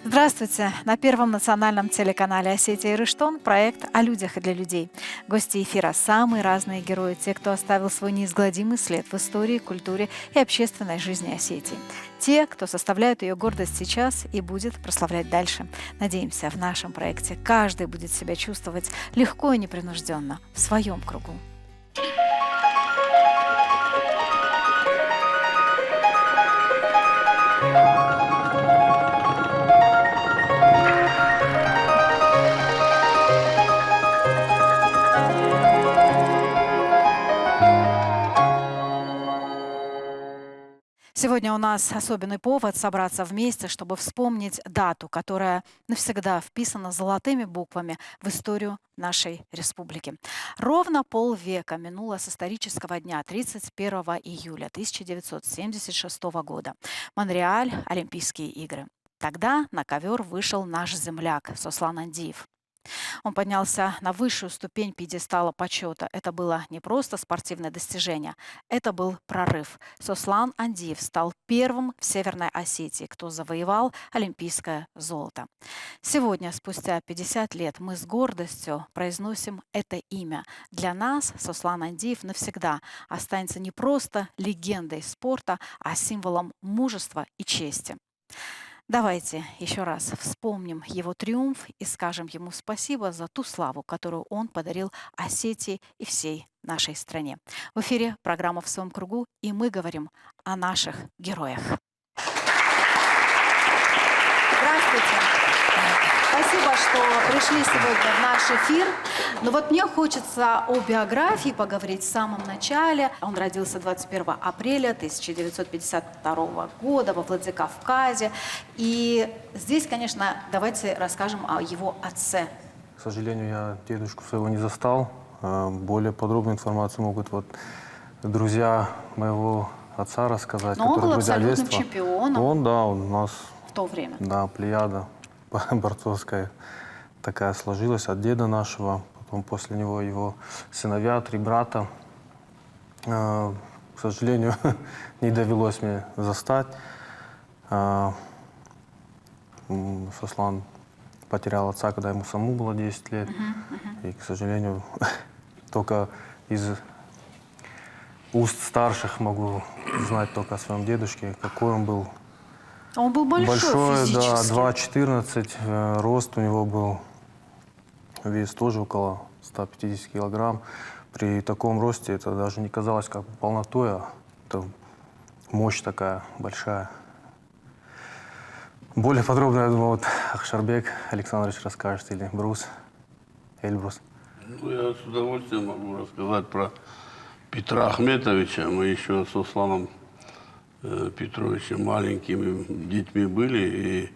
Здравствуйте! На Первом национальном телеканале «Осетия и Рыштон» проект о людях и для людей. Гости эфира – самые разные герои, те, кто оставил свой неизгладимый след в истории, культуре и общественной жизни Осетии. Те, кто составляют ее гордость сейчас и будет прославлять дальше. Надеемся, в нашем проекте каждый будет себя чувствовать легко и непринужденно в своем кругу. Сегодня у нас особенный повод собраться вместе, чтобы вспомнить дату, которая навсегда вписана золотыми буквами в историю нашей республики. Ровно полвека минуло с исторического дня 31 июля 1976 года. Монреаль, Олимпийские игры. Тогда на ковер вышел наш земляк Сослан Андиев. Он поднялся на высшую ступень пьедестала почета. Это было не просто спортивное достижение, это был прорыв. Сослан Андиев стал первым в Северной Осетии, кто завоевал олимпийское золото. Сегодня, спустя 50 лет, мы с гордостью произносим это имя. Для нас Сослан Андиев навсегда останется не просто легендой спорта, а символом мужества и чести. Давайте еще раз вспомним его триумф и скажем ему спасибо за ту славу, которую он подарил Осетии и всей нашей стране. В эфире программа «В своем кругу», и мы говорим о наших героях. Здравствуйте! Спасибо, что пришли сегодня в наш эфир. Но вот мне хочется о биографии поговорить в самом начале. Он родился 21 апреля 1952 года во Владикавказе. И здесь, конечно, давайте расскажем о его отце. К сожалению, я дедушку своего не застал. Более подробную информацию могут друзья моего отца рассказать. Но он был абсолютным чемпионом. Он у нас в то время. Да, плеяда борцовская такая сложилась от деда нашего. Потом после него его сыновья, 3 брата. К сожалению, не довелось мне застать. Сослан потерял отца, когда ему самому было 10 лет. И, к сожалению, только из уст старших могу знать только о своем дедушке, какой он был. Он был большой физически. Да, 2,14, рост у него был, вес тоже около 150 килограмм. При таком росте это даже не казалось как полнотой, а это мощь такая большая. Более подробно, я думаю, Ахшарбек Александрович расскажет, или Брус, Эльбрус. Ну, я с удовольствием могу рассказать про Петра Ахметовича. Мы еще с Сосланом Петровичем маленькими детьми были, и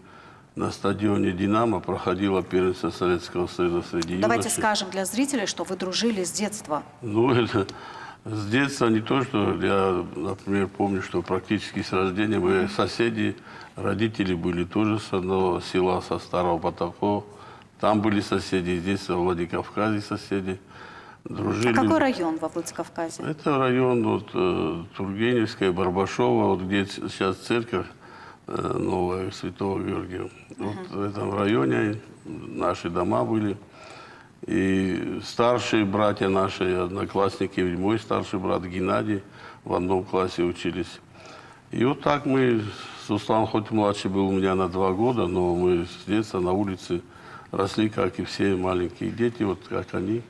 на стадионе «Динамо» проходило первенство Советского Союза среди юношей. Давайте скажем для зрителей, что вы дружили с детства. Ну, это с детства не то, что я, например, помню, что практически с рождения мы соседи, родители были тоже с одного села, со Старого Потакова. Там были соседи, здесь во Владикавказе соседи. Дружили. А какой район во Владикавказе? Это район Тургеневская, Барбашова, где сейчас церковь новая Святого Георгия. Вот в этом районе наши дома были. И старшие братья наши, одноклассники, мой старший брат Геннадий в одном классе учились. И вот так мы, Суслан хоть младший был у меня на 2 года, но мы с детства на улице росли, как и все маленькие дети, вот как они.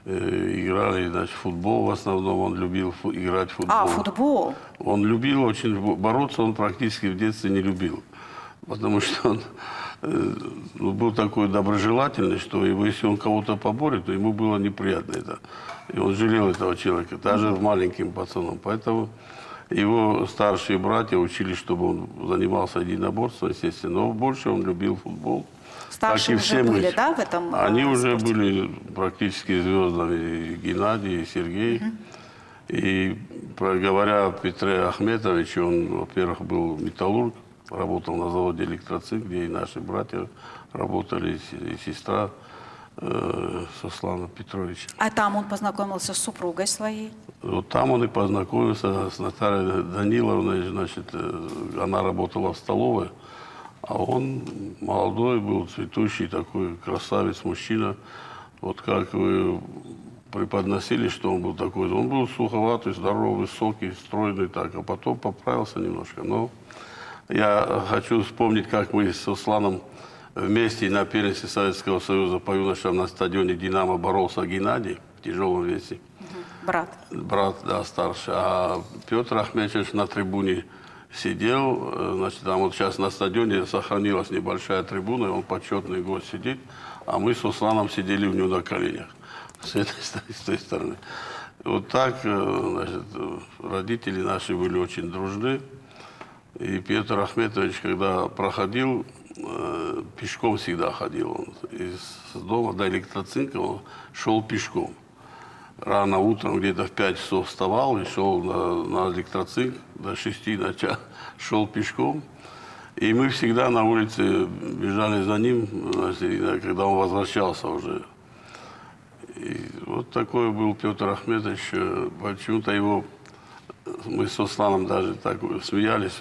Играли, значит, в футбол в основном, он любил играть в футбол. А, футбол? Он любил очень, бороться он практически в детстве не любил. Потому что он был такой доброжелательный, что если он кого-то поборет, то ему было неприятно это. И он жалел этого человека, даже маленьким пацаном. Поэтому его старшие братья учили, чтобы он занимался единоборством, естественно. Но больше он любил футбол. Старшие уже были, да, в этом Они уже спорте? были практически звездами, и Геннадий, и Сергей. И говоря о Петре Ахметовиче, он, во-первых, был металлург, работал на заводе «Электроцик», где и наши братья работали, и сестра Сослана Петровича. А там он познакомился с супругой своей? Вот там он и познакомился с Натальей Даниловной, значит, она работала в столовой, А он молодой был, цветущий такой красавец, мужчина. Вот как вы преподносили, что он был такой. Он был суховатый, здоровый, высокий, стройный так, а потом поправился немножко. Но я хочу вспомнить, как мы с Русланом вместе на первенстве Советского Союза по юношам на стадионе «Динамо» боролся Геннадий в тяжелом весе. Брат. Брат, да, старший. А Петр Ахметович на трибуне сидел. Значит, там вот сейчас на стадионе сохранилась небольшая трибуна, и он почетный гость сидит. А мы с Русланом сидели у него на коленях. С этой стороны, с той стороны. Вот так, значит, родители наши были очень дружны. И Петр Ахметович, когда проходил, пешком всегда ходил. Он из дома до электроцинка он шел пешком. Рано утром, где-то в 5 часов вставал и шел на электроцинк, до 6 ночи шел пешком. И мы всегда на улице бежали за ним, значит, когда он возвращался уже. И вот такой был Петр Ахметович. Почему-то его, мы с Русланом даже так смеялись,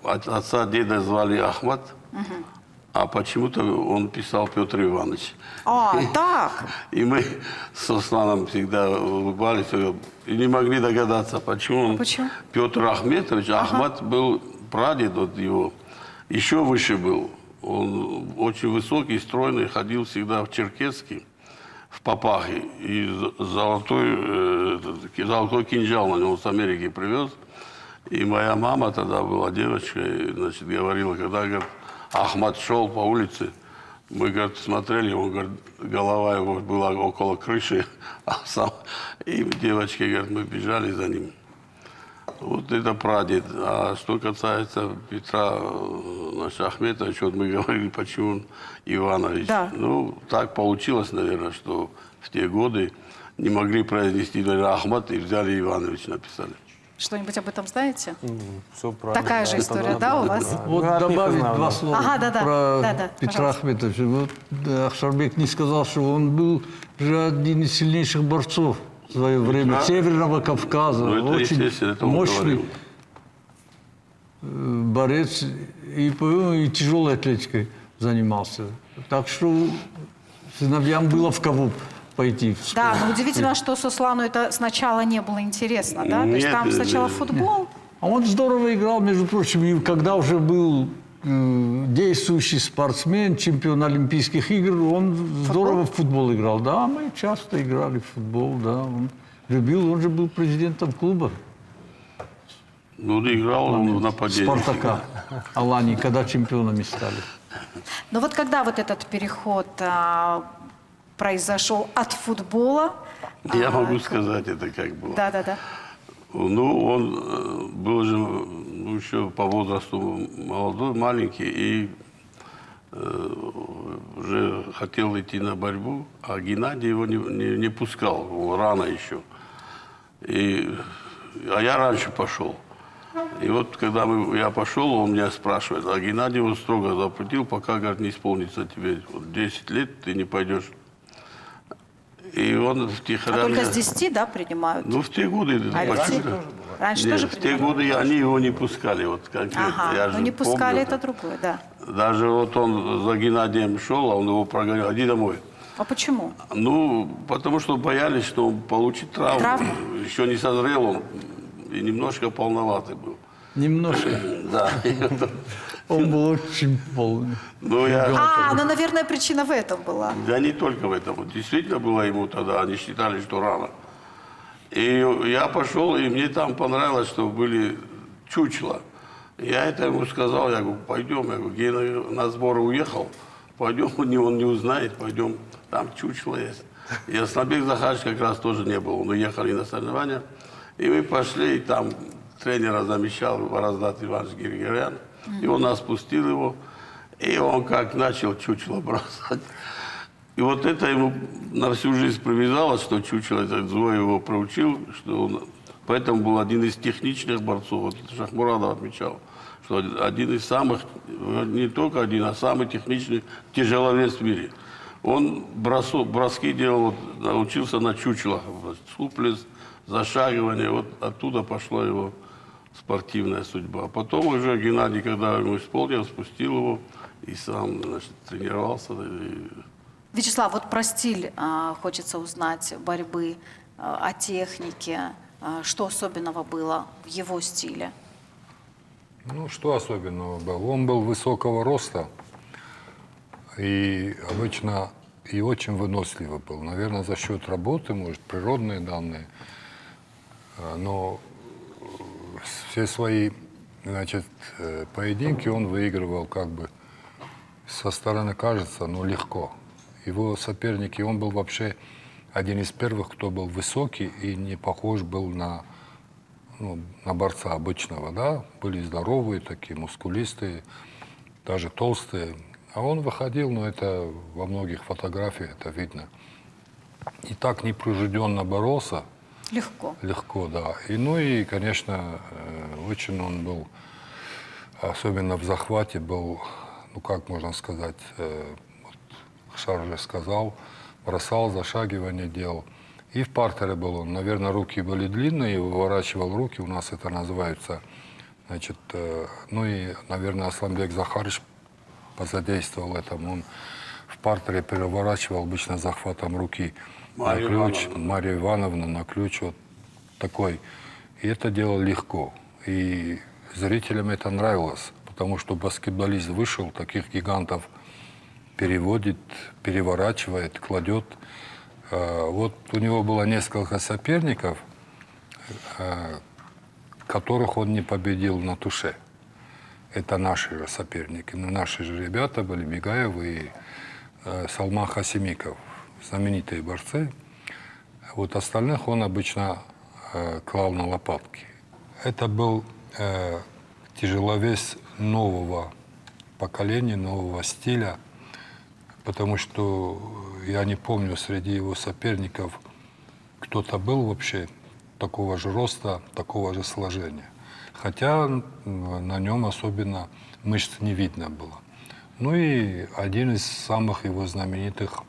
отца, деда звали Ахмат, а почему-то он писал Петр Иванович. А, так. И мы с Русланом всегда улыбались и не могли догадаться, почему он Петр Ахметович. Ахмат был прадед вот его, еще выше был. Он очень высокий, стройный, ходил всегда в черкесский, в папахе. И золотой кинжал на него с Америки привез. И моя мама тогда была девочкой, значит, говорила, когда, говорит, Ахмат шел по улице, мы, говорит, смотрели, он, говорит, голова его была около крыши, а сам, и девочки, говорит, мы бежали за ним. Вот это прадед. А что касается Петра Ахметовича, вот мы говорили, почему он Иванович. Да. Ну, так получилось, наверное, что в те годы не могли произнести Ахмат и взяли Иванович, написали. Что-нибудь об этом знаете? Все правильно. Такая же история, да, у вас? Вот добавить два слова про Петра Ахметовича. Вот Ахшарбек не сказал, что он был же один из сильнейших борцов в свое время Северного Кавказа. Очень мощный борец и тяжелой атлетикой занимался. Так что сыновьям было в кого пойти в школу. Да, но удивительно, что Суслану это сначала не было интересно, да? То есть там сначала футбол. А он здорово играл, между прочим, и когда уже был действующий спортсмен, чемпион Олимпийских игр, он здорово в футбол играл. Да, мы часто играли в футбол, да. Он любил, он же был президентом клуба. Ну, играл он в нападении. Спартака, Алании, когда чемпионами стали. Но вот когда вот этот переход произошел от футбола... Я могу сказать это как было. Да. Ну, он был же еще по возрасту молодой, маленький, и уже хотел идти на борьбу, а Геннадий его не пускал, он рано еще. А я раньше пошел. И вот когда я пошел, он меня спрашивает, а Геннадий его строго запретил, пока, говорит, не исполнится тебе вот 10 лет, ты не пойдешь. И он втихаря... А только с 10, да, принимают? Ну, в те годы... Раньше Нет, тоже в те годы они его не пускали, вот конкретно. Ага, но не пускали, это другое, да. Даже вот он за Геннадием шел, а он его прогонял. Иди домой. А почему? Ну, потому что боялись, что он получит травму. Травму? Еще не созрел он, и немножко полноватый был. Немножко. Да. Он был очень полный. Ну, ну, наверное, причина в этом была. Да не только в этом. Вот действительно было ему тогда, они считали, что рано. И я пошел, и мне там понравилось, что были чучела. Я это ему сказал, я говорю, пойдем. Я говорю, Гена на сборы уехал, пойдем, он не узнает, пойдем, там чучело есть. И Асланбек Захарович как раз тоже не был, мы ехали на соревнования. И мы пошли, и там тренера замещал Вараздат Иванович Григорян. И он нас пустил его, и он как начал чучело бросать. И вот это ему на всю жизнь привязалось, что чучело, этот Зоя его проучил, что он, поэтому был один из техничных борцов. Вот Шахмурадов отмечал, что один из самых, не только один, а самый техничный тяжеловес в мире. Он броски делал, вот, научился на чучелах, суплес, зашагивание, вот оттуда пошло его спортивная судьба. Потом уже Геннадий, когда ему исполнил, спустил его и сам, значит, тренировался. Вячеслав, вот про стиль хочется узнать борьбы, о технике. Что особенного было в его стиле? Ну, что особенного было? Он был высокого роста и обычно и очень выносливый был. Наверное, за счет работы, может, природные данные. Но все свои, значит, поединки он выигрывал как бы со стороны, кажется, но легко. Его соперники, он был вообще один из первых, кто был высокий и не похож был на, ну, на борца обычного, да. Были здоровые такие, мускулистые, даже толстые. А он выходил, но это во многих фотографиях это видно. И так непринужденно боролся. Легко. Легко, да. И, ну и, конечно, очень он был, особенно в захвате, был, ну как можно сказать, вот Шарль сказал, бросал, зашагивание делал. И в партере был он. Наверное, руки были длинные, выворачивал руки, у нас это называется, значит, ну и, наверное, Асланбек Захарович позадействовал этому. Он в партере переворачивал обычно захватом руки на ключ. Мария Ивановна на ключ вот такой. И это делал легко. И зрителям это нравилось, потому что баскетболист вышел, таких гигантов переводит, переворачивает, кладет. Вот у него было несколько соперников, которых он не победил на туше. Это наши же соперники. Но наши же ребята были Бегаев и Салман Хасимиков, знаменитые борцы. Вот остальных он обычно клал на лопатки. Это был тяжеловес нового поколения, нового стиля, потому что я не помню, среди его соперников кто-то был вообще такого же роста, такого же сложения. Хотя на нем особенно мышц не видно было. Ну и один из самых его знаменитых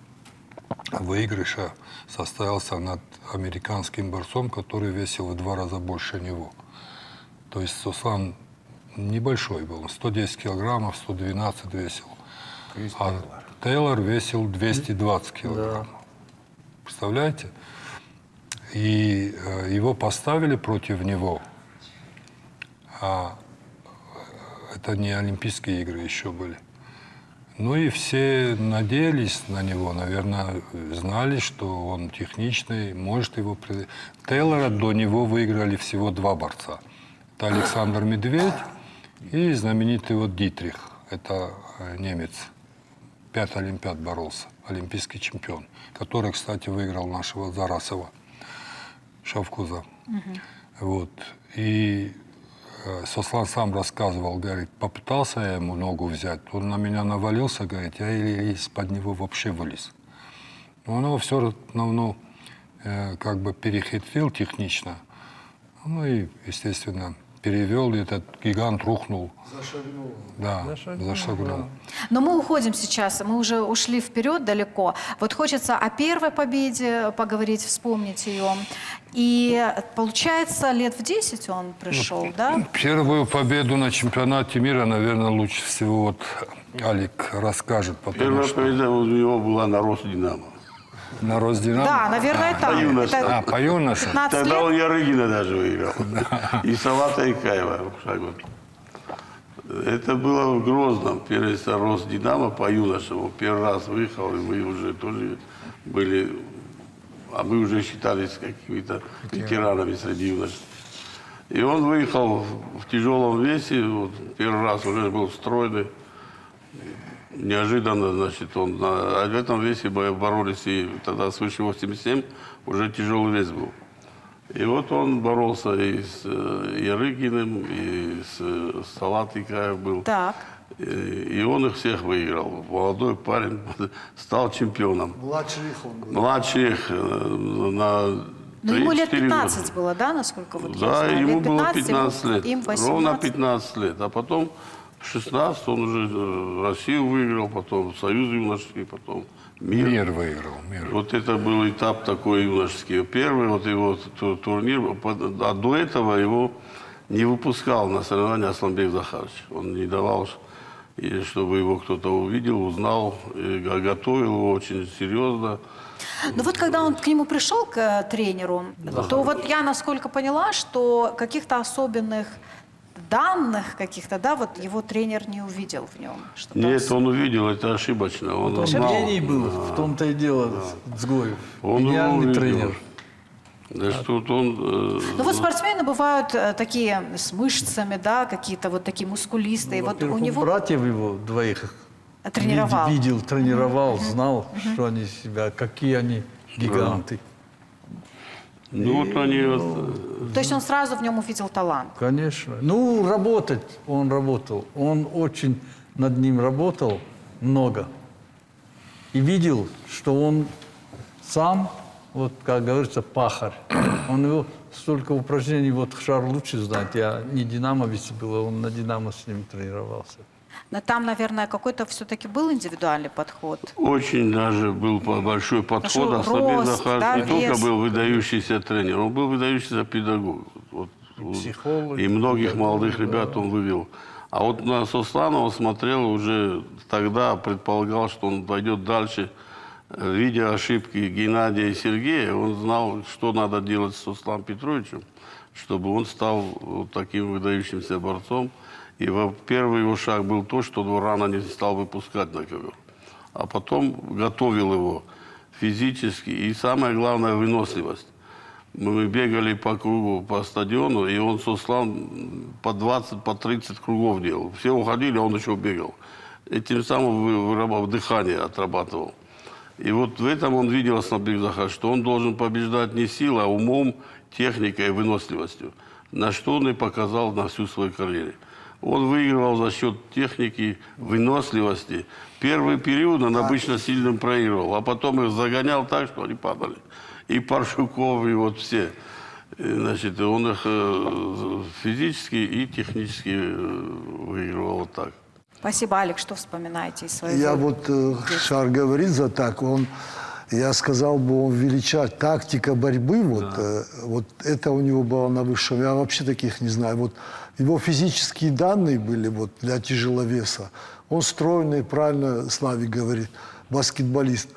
выигрышей состоялся над американским борцом, который весил в 2 раза больше него. То есть Суслан небольшой был, 110 килограммов, 112 весил. А Тейлор весил 220 килограммов. Представляете? И его поставили против него. А это не Олимпийские игры еще были. Ну и все надеялись на него, наверное, знали, что он техничный, может его... Тейлора до него выиграли всего 2 борца. Это Александр Медведь и знаменитый вот Дитрих. Это немец. 5 олимпиад боролся, олимпийский чемпион, который, кстати, выиграл нашего Зарасова, Шавкуза. Вот. И Сослан сам рассказывал, говорит, попытался я ему ногу взять, он на меня навалился, говорит, я из-под него вообще вылез. Но он его все равно как бы перехитрил технично, ну и, естественно, перевел, и этот гигант рухнул. Зашагнул. Да, зашагнул. Но мы уходим сейчас, мы уже ушли вперед далеко. Вот хочется о первой победе поговорить, вспомнить ее. И получается, лет в 10 он пришел, да? Первую победу на чемпионате мира, наверное, лучше всего вот Алик расскажет. Первая победа у него была на Росдинамо. На Росдинамо? Да, наверное, там. юноше. По юноше? 15 Тогда лет? он Ярыгина даже выиграл. И Салата Икаева. Это было в Грозном. Первенство Росдинамо по юношам. Первый раз выехал, и мы уже тоже были... А мы уже считались какими-то ветеранами среди юношей. И он выехал в тяжелом весе. Вот, первый раз уже был стройный. Неожиданно, значит, он в этом весе боролись, и тогда свыше 87 уже тяжелый вес был. И вот он боролся и с Ярыгиным, и с Салат Икаев был. Так. И он их всех выиграл. Молодой парень стал чемпионом. Младших он был. Младших на... Ну, ему лет 3-4 15 года. было, да, насколько вот я Да, знаю? ему Лет было 15 лет. Им 18. Ровно 15 лет. А потом в 16 он уже Россию выиграл, потом Союз юношеский, потом мир. Мир выиграл. Мир. Вот это был этап такой юношеский. Первый вот его турнир, а до этого его не выпускал на соревнования Асланбек Захарович. Он не давал, и чтобы его кто-то увидел, узнал, и готовил его очень серьезно. Но вот когда он к нему пришел, к тренеру, то вот я, насколько поняла, что каких-то особенных данных каких-то, да, вот его тренер не увидел в нем. Что-то Нет, он увидел, это ошибочно. Он Он знал, гений был, в том-то и дело, Сгоев. Он его Гениальный увидел. тренер. Да что вот он... Ну вот спортсмены бывают такие с мышцами, да, какие-то вот такие мускулистые. Вот у Во-первых, него братьев его двоих тренировал. видел, тренировал, знал, что они себя, какие они гиганты. Ну вот они... вот, То есть он сразу в нем увидел талант. Конечно. Ну, работать он работал. Он очень над ним работал много. И видел, что он сам, вот как говорится, пахарь. Он его столько упражнений, вот Шар лучше знает. Я не динамовец был, он на динамо с ним тренировался. Но там, наверное, какой-то все-таки был индивидуальный подход. Очень даже был большой подход. Потому что Асланбек рост, Захарович да, не только вес. был выдающийся тренер, он был выдающийся педагог. Вот, психолог, и многих молодых ребят он вывел. А вот на Сусланова смотрел уже тогда, предполагал, что он пойдет дальше. Видя ошибки Геннадия и Сергея, он знал, что надо делать с Сусланом Петровичем, чтобы он стал вот таким выдающимся борцом. И первый его шаг был то, что он рано не стал выпускать на ковер. А потом готовил его физически. И самое главное, выносливость. Мы бегали по кругу, по стадиону, и он, Суслан, по 20, по 30 кругов делал. Все уходили, а он еще бегал. И тем самым дыхание отрабатывал. И вот в этом он видел, Асланбек Захарович, что он должен побеждать не силой, а умом, техникой и выносливостью. На что он и показал на всю свою карьеру. Он выигрывал за счет техники, выносливости. Первый период он обычно сильным проигрывал, а потом их загонял так, что они падали. И Паршуков, и вот все. И, значит, он их физически и технически выигрывал вот так. Спасибо, Алекс, что вспоминаете из своего... Я вот, Шар говорит за так, я сказал бы, он величать тактика борьбы, вот это у него было на высшем. Я вообще таких не знаю. Вот его физические данные были вот для тяжеловеса. Он стройный, правильно Славик говорит, баскетболист.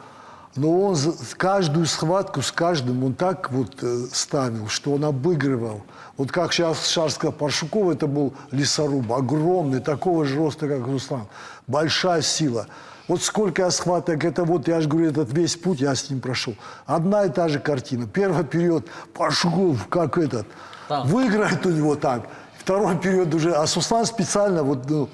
Но он каждую схватку с каждым он так вот ставил, что он обыгрывал. Вот как сейчас Шар сказал, Паршуков это был лесоруб, огромный, такого же роста, как Руслан. Большая сила. Вот сколько я схваток, это вот, я же говорю, этот весь путь я с ним прошел. Одна и та же картина. Первый период Паршуков, как этот, выиграет у него так. Второй период уже, а Суслан специально, вот, ну,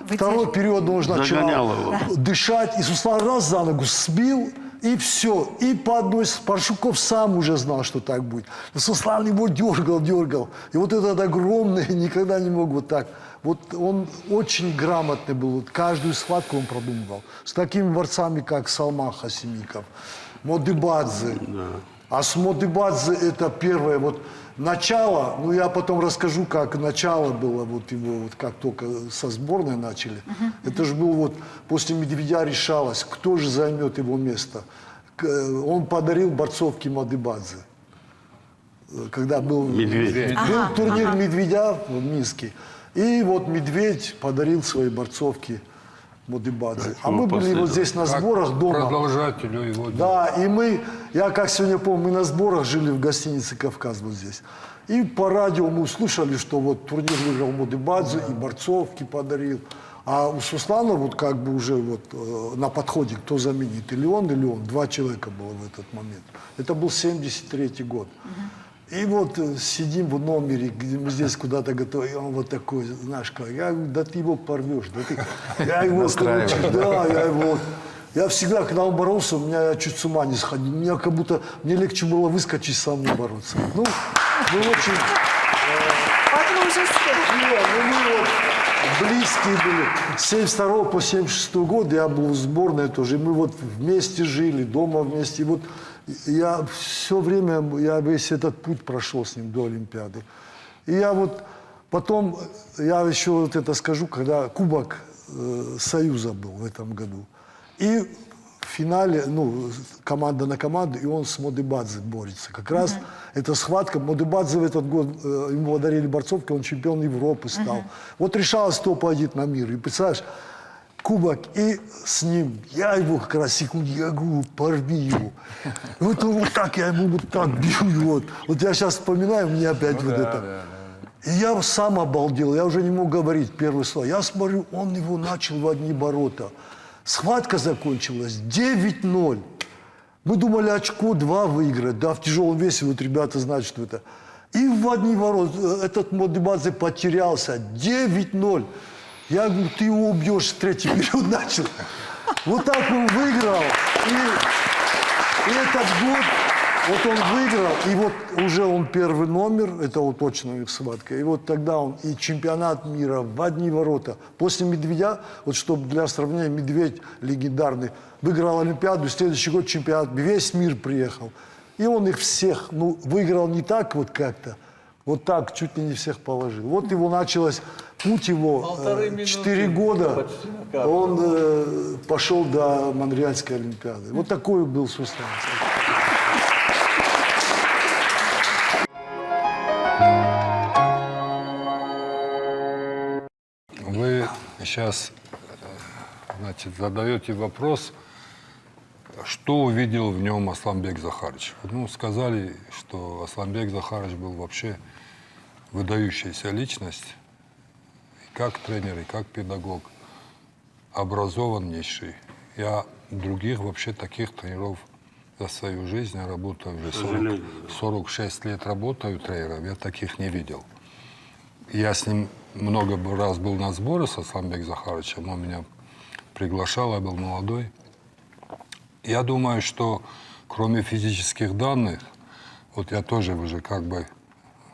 второй период он уже начал дышать, и Суслан раз за ногу сбил, и все. И по одной Паршуков сам уже знал, что так будет. Но Суслан его дергал. И вот этот огромный никогда не мог вот так. Вот он очень грамотный был. Вот каждую схватку он продумывал. С такими борцами, как Салман Хасимиков, Модибадзе. А с Модибадзе это первое вот начало. Ну, я потом расскажу, как начало было вот его, вот как только со сборной начали. Это же был вот, после Медведя решалось, кто же займет его место. Он подарил борцовке Модибадзе. Когда был турнир Медведя в Минске. И вот Медведь подарил свои борцовки Модибадзе. А мы были вот здесь на сборах дома. Продолжателю его. Да, и я как сегодня помню, мы на сборах жили в гостинице «Кавказ» вот здесь. И по радио мы услышали, что вот турнир выиграл Модибадзе и борцовки подарил. А у Суслана вот как бы уже вот на подходе, кто заменит, или он, два человека было в этот момент. Это был 73-й год. И вот сидим в номере, где мы здесь куда-то готовы, и он вот такой, знаешь, как, я говорю, да ты его порвешь, я его, короче, я всегда, когда он боролся, я чуть с ума не сходил, мне как будто, мне легче было выскочить самому бороться. Ну, мы очень... мы вот близкие были. С 72 по 76 год я был в сборной тоже, и мы вот вместе жили, дома вместе, и вот я все время, я весь этот путь прошел с ним до Олимпиады. И я вот потом, я еще вот это скажу, когда Кубок Союза был в этом году. И финале, ну, команда на команду, и он с Модибадзе борется. Как раз эта схватка, Модибадзе в этот год, ему подарили борцовку, он чемпион Европы стал. Вот решалось, кто пойдет на мир. И представляешь, кубок, и с ним, я его как раз секунду, я говорю, порви его. И вот он вот так, я ему вот так бью. Вот я сейчас вспоминаю, мне опять вот это. И я сам обалдел, я уже не мог говорить первые слова. Я смотрю, он его начал в одни ворота. Схватка закончилась 9-0. Мы думали, очко 2 выиграть, да, в тяжелом весе, вот ребята знают, что это. И в одни ворота этот Модибадзе потерялся, 9-0. Я говорю, ты его убьешь, третий период начал. Вот так он выиграл. И этот год, вот он выиграл, и вот уже он первый номер, это вот точно их схватка. И вот тогда он и чемпионат мира в одни ворота. После Медведя, вот чтобы для сравнения, Медведь легендарный, выиграл Олимпиаду, следующий год чемпионат, весь мир приехал. И он их всех, ну, выиграл не так вот как-то, вот так, чуть ли не всех положил. Вот его началось, путь его, 4 года, он пошел до Монреальской Олимпиады. Вот такой был Суслан. Вы сейчас, значит, задаете вопрос, что увидел в нем Асланбек Захарович. Ну, сказали, что Асланбек Захарович был вообще выдающаяся личность, и как тренер, и как педагог, образованнейший. Я других вообще таких тренеров за свою жизнь, я работаю уже 46 лет работаю тренером, я таких не видел. Я с ним много раз был на сборы с Асланбек Захаровичем, он меня приглашал, я был молодой. Я думаю, что кроме физических данных, вот я тоже уже как бы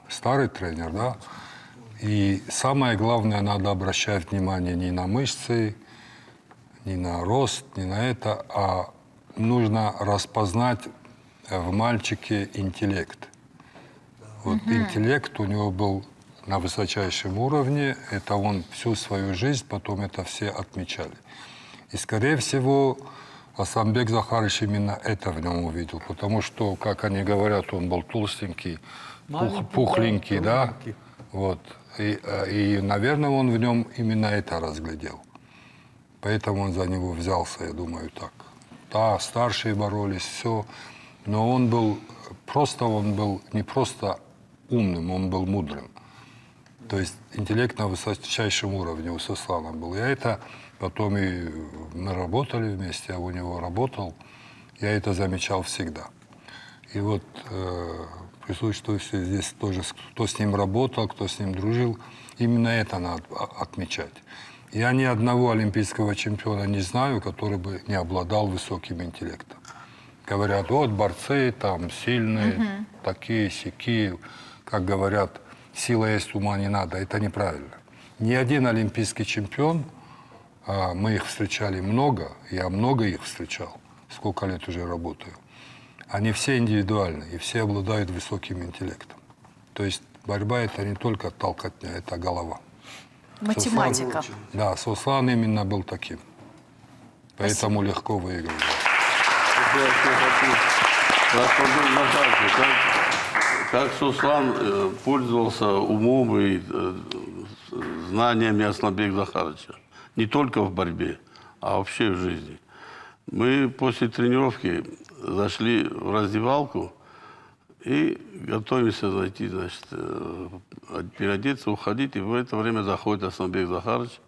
старый тренер, да, и самое главное, надо обращать внимание не на мышцы, не на рост, не на это, а нужно распознать в мальчике интеллект. Вот интеллект у него был на высочайшем уровне, это он всю свою жизнь, потом это все отмечали. И, скорее всего, Асланбек Захарович именно это в нем увидел, потому что, как они говорят, он был толстенький, пухленький, да, вот. И, наверное, он в нем именно это разглядел. Поэтому он за него взялся, я думаю, так. Да, старшие боролись, все, но он был не просто умным, он был мудрым. То есть интеллект на высочайшем уровне у Суслана был. Я это потом и мы работали вместе, я у него работал, я это замечал всегда. И вот присутствующие здесь тоже, кто с ним работал, кто с ним дружил, именно это надо отмечать. Я ни одного олимпийского чемпиона не знаю, который бы не обладал высоким интеллектом. Говорят, вот борцы там сильные, такие-сякие, как говорят, сила есть, ума не надо. Это неправильно. Ни один олимпийский чемпион, мы их встречали много, я много их встречал, сколько лет уже работаю, они все индивидуальны, и все обладают высоким интеллектом. То есть борьба — это не только толкотня, это голова. Математика. Да, Суслан именно был таким. Поэтому легко выиграл. Как Суслан пользовался умом и знаниями Асланбека Захаровича. Не только в борьбе, а вообще в жизни. Мы после тренировки зашли в раздевалку и готовимся зайти, значит, переодеться, уходить. И в это время заходит Асланбек Захарович.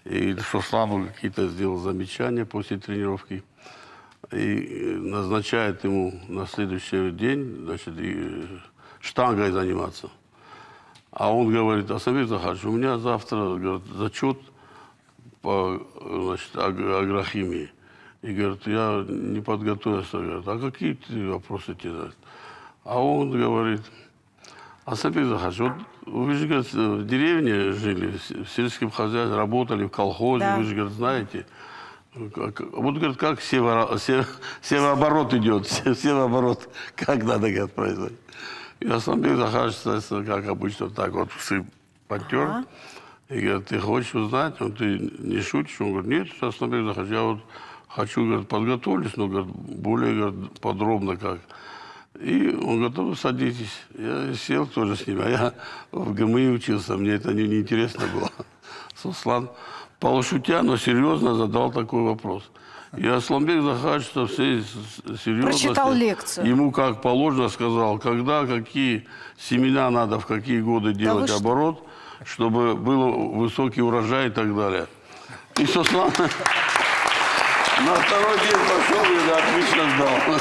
И Суслану какие-то сделал замечания после тренировки. И назначает ему на следующий день, значит, штангой заниматься. А он говорит: Асланбек Захарович, у меня завтра, говорит, зачет по, значит, агрохимии. И говорит, я не подготовился. Говорит, а какие вопросы тебе задать? А он говорит: Асланбек Захарович, вот вы же, говорит, в деревне жили, в сельском хозяйстве, работали в колхозе, да. Вы же, говорит, знаете, вот, говорит, как северооборот идет, северооборот, как надо, говорит, производить. И Асланбек Захарович, как обычно, так вот усы потер. И говорит, ты хочешь узнать? Он, ты не шутишь? Он говорит, нет, Асланбек Захарович, я вот хочу, говорит, подготовлюсь, но, говорит, более, говорит, подробно как. И он говорит, ну, садитесь. Я сел тоже с ним, а я в ГМИ учился, мне это неинтересно было. Суслан полушутя, но серьезно задал такой вопрос. И Асланбек Захарович со всей серьезностью Прочитал лекцию. ему как положено сказал, когда, какие семена надо, в какие годы делать вы что? оборот, чтобы был высокий урожай и так далее. И Суслан на второй день пошел и отлично сдал.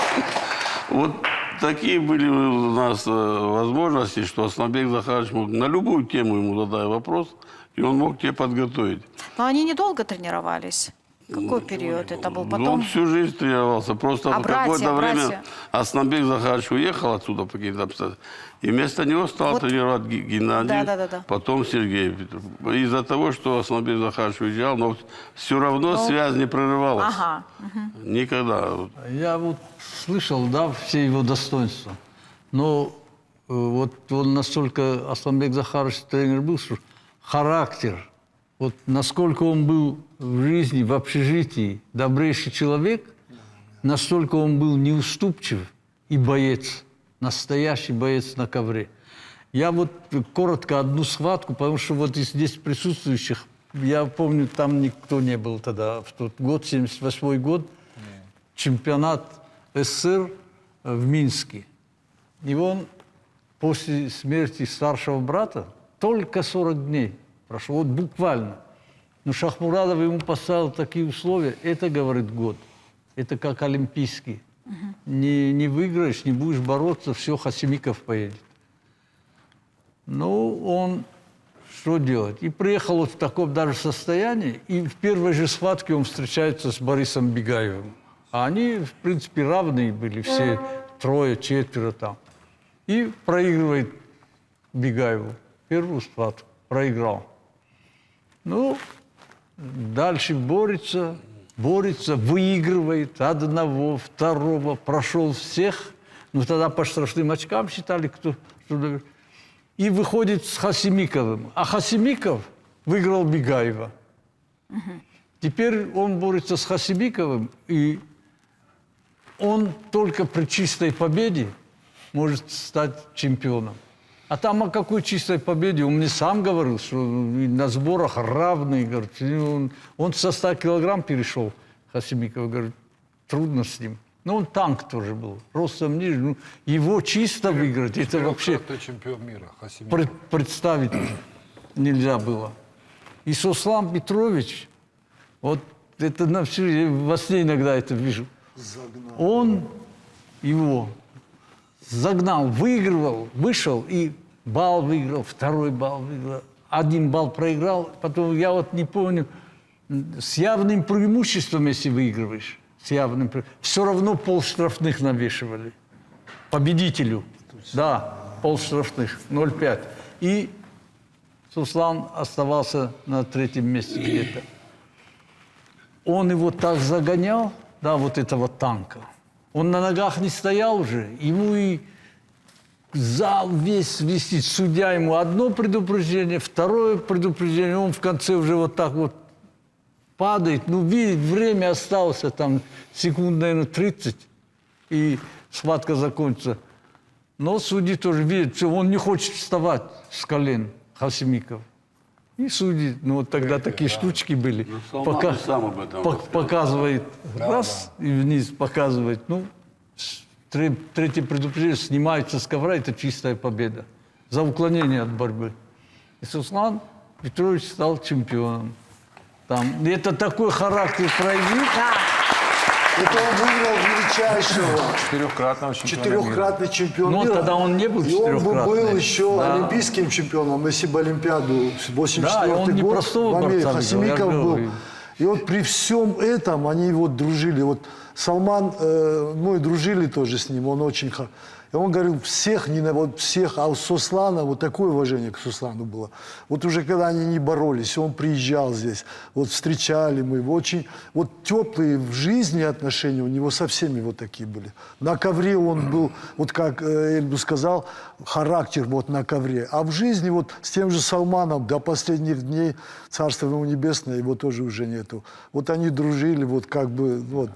Вот такие были у нас возможности, что Асланбек Захарович мог на любую тему ему задай вопрос, и он мог тебе подготовить. Но они недолго тренировались. Какой период это был? Он Потом... всю жизнь тренировался. Просто А в какое-то время братья? Асланбек Захарович уехал отсюда по каким-то обстоятельствам. И вместо него стал Вот. тренировать Геннадий, Да. потом Сергей Петров. Из-за того, что Асланбек Захарович уезжал, но все равно связь не прерывалась. Ага. Никогда. Я вот слышал, да, все его достоинства. Но вот он настолько, Асланбек Захарович тренер был, что характер, вот насколько он был в жизни, в общежитии добрейший человек, настолько он был неуступчив и боец, настоящий боец на ковре. Я вот коротко одну схватку, потому что вот из здесь присутствующих, я помню, там никто не был тогда, в тот год, 78-й год, чемпионат СССР в Минске. И он после смерти старшего брата только 40 дней прошло, вот буквально. Но Шахмурадов ему поставил такие условия, это, говорит, год, это как олимпийский. Не выиграешь, не будешь бороться, все, Хасимиков поедет. Ну, он что делать? И приехал вот в таком даже состоянии, и в первой же схватке он встречается с Борисом Бегаевым. А они, в принципе, равные были, все трое, четверо там. И проигрывает Бегаеву. Первую схватку проиграл. Ну, дальше борется, выигрывает одного, второго, прошел всех. Ну, тогда по штрафным очкам считали, кто что. И выходит с Хасимиковым. А Хасимиков выиграл Бегаева. Теперь он борется с Хасимиковым, и он только при чистой победе может стать чемпионом. А там о какой чистой победе? Он мне сам говорил, что на сборах равный. Говорит, он со 100 килограмм перешел, Хасимиков. Говорит, трудно с ним. Но он танк тоже был, ростом ниже. Ну, его чисто выиграть, это вообще чемпион мира, Хасимиков. представить нельзя было. И Суслан Петрович, вот это на всю, я во сне иногда это вижу. Он его загнал, выигрывал, вышел и балл выиграл, второй балл выиграл, один балл проиграл. Потом я вот не помню, с явным преимуществом, если выигрываешь, с явным все равно полштрафных навешивали победителю. Да, полштрафных, 0,5. И Суслан оставался на третьем месте где-то. Он его так загонял, да, вот этого танка. Он на ногах не стоял уже, ему и зал весь висит. Судья ему одно предупреждение, второе предупреждение. Он в конце уже вот так вот падает. Ну, видит, время осталось, там секунд, наверное, 30, и схватка закончится. Но судьи тоже видят, что он не хочет вставать с колен, Хасимиков. И судьи, ну вот тогда такие штучки были. Сам об этом Показывает раз и вниз показывает. Ну, третье предупреждение, снимается с ковра, это чистая победа. За уклонение от борьбы. И Суслан Петрович стал чемпионом. Там. И это такой характер проявил. Это он выиграл величайшего, Четырехкратного чемпиона четырехкратный чемпион Но мира. тогда он не был И он бы четырехкратный. был еще Да. олимпийским чемпионом, если бы Олимпиаду в 84 Да, он не год простого в Америке борца был, я Хасимиков же был. говорю. И вот при всем этом они вот дружили. Вот Салман, мы дружили тоже с ним, он очень... И он говорил, вот всех, а у Сослана вот такое уважение к Сослану было. Вот уже когда они не боролись, он приезжал здесь, вот встречали мы его, очень вот теплые в жизни отношения у него со всеми вот такие были. На ковре он был, вот как Эльду сказал, характер вот на ковре. А в жизни вот с тем же Салманом до последних дней, царство ему небесное, его тоже уже нету. Вот они дружили, вот как бы, вот,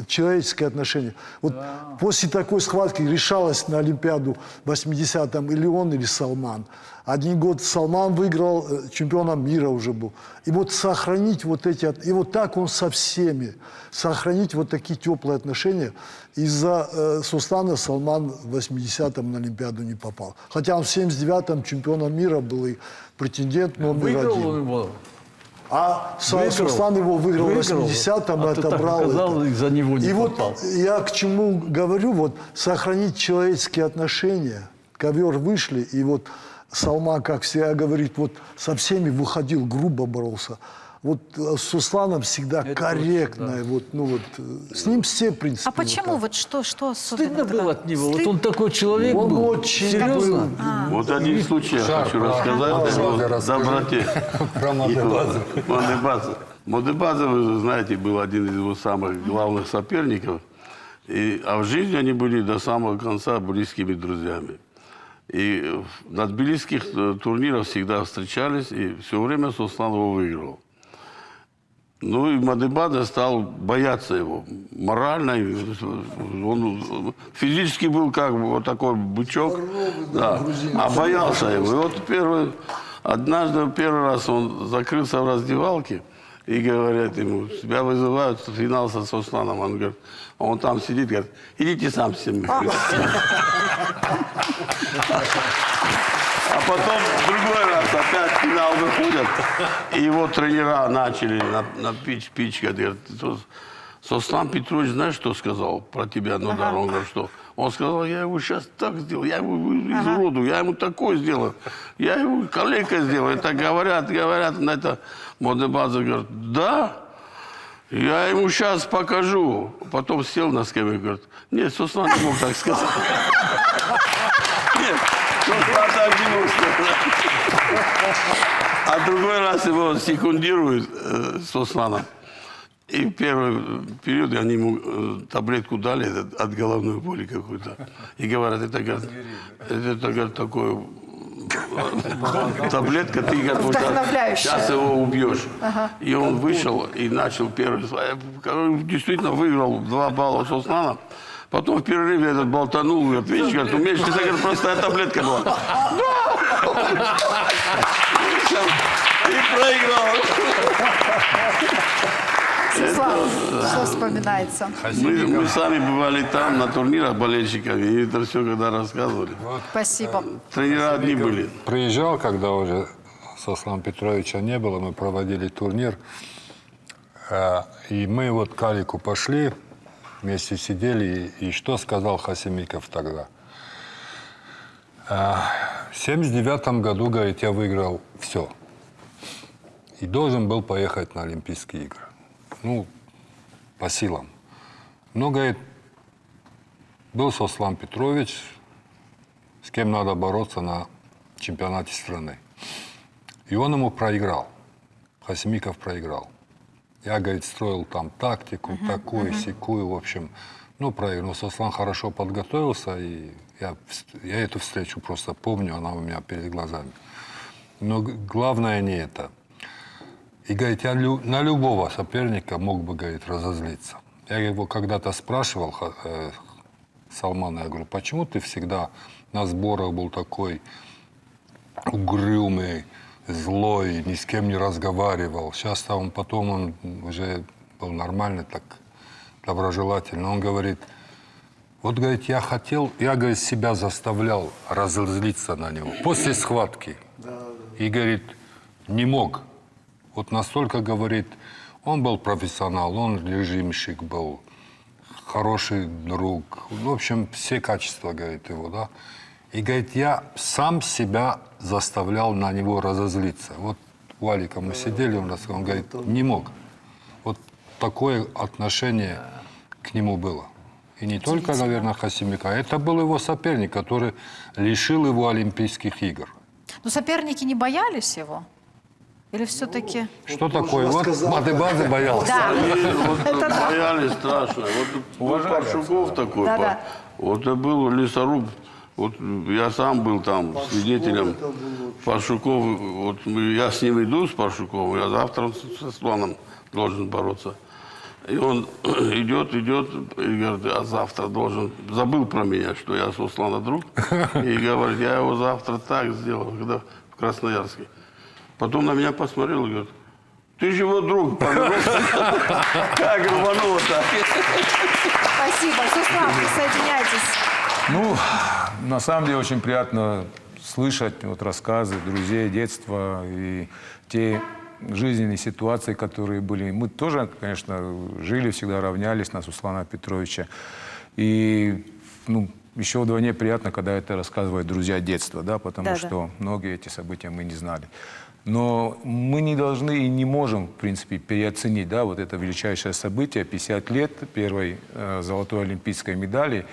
человеческие отношения. Вот после такой схватки решалось на Олимпиаду в 80-м или он, или Салман. Один год Салман выиграл, чемпионом мира уже был. И вот сохранить вот эти... И вот так он со всеми. Сохранить вот такие теплые отношения. Из-за Сослана Салман в 80-м на Олимпиаду не попал. Хотя он в 79-м чемпионом мира был и претендент номер Выиграл один. он его. А Выиграл. Сослан его выиграл в 80-м, А ты так отобрал сказал, это. и за него не И попал. вот я к чему говорю, вот сохранить человеческие отношения. Ковер вышли, и вот Салман, как всегда говорит, вот со всеми выходил, грубо боролся. Вот с Сосланом всегда Это корректно, точно, вот, ну вот, с ним все, в принципе. А почему? вот Вот что особенно? Стыдно такое? было от него. Вот Стыд- он такой человек Он был. очень Серьезно? был. Вот один случай я Шар, хочу про- рассказать про- о расскажи. доброте. Про Мадебадзе. Мадебадзе. Мадебадзе, вы знаете, был один из его самых главных соперников. А в жизни они были до самого конца близкими друзьями. И на тбилисских турнирах всегда встречались, и все время Сослан его выигрывал. Ну и Мадебадзе стал бояться его морально. Он физически был как бы вот такой бычок, да, а боялся его. И вот однажды первый раз он закрылся в раздевалке и говорят ему, тебя вызывают в финал со Сосланом. Он говорит, он там сидит, говорит, идите сам с ним. А потом в другой раз опять в финал выходят, и его тренера начали на пичкать. Говорят, Сослан Петрович, знаешь, что сказал про тебя на удар? Он говорит, что? Он сказал, я его сейчас так сделал, я его изуродую, я ему такое сделаю, я его калекой сделаю. Это говорят, на это Мадебадзе говорит, да, я ему сейчас покажу. Потом сел на скамью и говорит, нет, Сослан не мог так сказать. Нет, Сослан так не мог сказать. А другой раз его секундируют Сосланом. И в первый период они ему таблетку дали от головной боли какой-то. И говорят, это такое таблетка, ты Вдохновляющая. сейчас его убьешь. И он вышел и начал первый. Действительно выиграл 2 балла Сослана. Потом в перерыве этот болтанул, говорит, видишь, говорит, умеешь, это говорит, простая таблетка была. И проиграл. Слава, что вспоминается? Мы сами бывали там, на турнирах болельщиками, и это все когда рассказывали. Спасибо. Тренера одни были. Приезжал, когда уже Сослана Петровича не было, мы проводили турнир. И мы вот к Алику пошли, вместе сидели. И что сказал Хасимиков тогда? В 79 году, говорит, я выиграл все. И должен был поехать на Олимпийские игры. Ну, по силам. Но, говорит, был Сослан Петрович, с кем надо бороться на чемпионате страны. И он ему проиграл. Хасимиков проиграл. Я, говорит, строил там тактику, такую, сякую, в общем. Ну, проиграл. Но Сослан хорошо подготовился, и я эту встречу просто помню, она у меня перед глазами. Но главное не это. И, говорит, я на любого соперника мог бы, говорит, разозлиться. Я его когда-то спрашивал, Салмана, я говорю, почему ты всегда на сборах был такой угрюмый, злой, ни с кем не разговаривал? Сейчас-то он уже был нормальный, так доброжелательный. Он говорит, вот, говорит, я, говорит, себя заставлял разозлиться на него после схватки. И, говорит, не мог. Вот настолько, говорит, он был профессионал, он режимщик был, хороший друг. В общем, все качества, говорит, его, да. И, говорит, я сам себя заставлял на него разозлиться. Вот у Алика мы сидели, он говорит, не мог. Вот такое отношение к нему было. И не только, наверное, Хасимика. Это был его соперник, который лишил его Олимпийских игр. Но соперники не боялись его? Или все-таки... Что такое? Вот Мадебадзе боялся. Да. Вот боялись страшно. Вот Паршуков такой. Да-да. Вот это был лесоруб. Вот я сам был там свидетелем. Паршуков, вот я с ним иду, с Паршуковым, я завтра со Слоном должен бороться. И он идет, и говорит, а завтра должен... Забыл про меня, что я с Услана друг. И говорит, я его завтра так сделал, когда в Красноярске. Потом на меня посмотрел и говорит, ты же его друг, пожалуйста. Как рвануло-то. Спасибо. Суслан, присоединяйтесь. Ну, на самом деле очень приятно слышать вот рассказы друзей детства и те жизненные ситуации, которые были. Мы тоже, конечно, жили, всегда равнялись на Суслана Петровича. И еще вдвойне приятно, когда это рассказывают друзья детства, да, потому что многие эти события мы не знали. Но мы не должны и не можем, в принципе, переоценить, да, вот это величайшее событие, 50 лет первой золотой олимпийской медали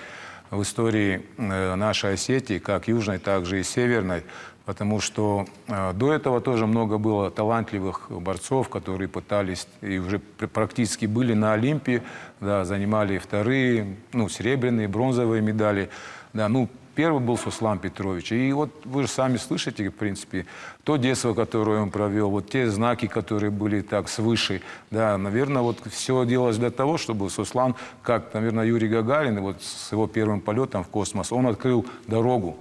в истории нашей Осетии, как южной, так же и северной, потому что до этого тоже много было талантливых борцов, которые пытались и уже практически были на Олимпе, да, занимали вторые, серебряные, бронзовые медали, да, первый был Суслан Петрович. И вот вы же сами слышите, в принципе, то детство, которое он провел, вот те знаки, которые были так свыше. Да, наверное, вот все делалось для того, чтобы Суслан, как, наверное, Юрий Гагарин, вот с его первым полетом в космос, он открыл дорогу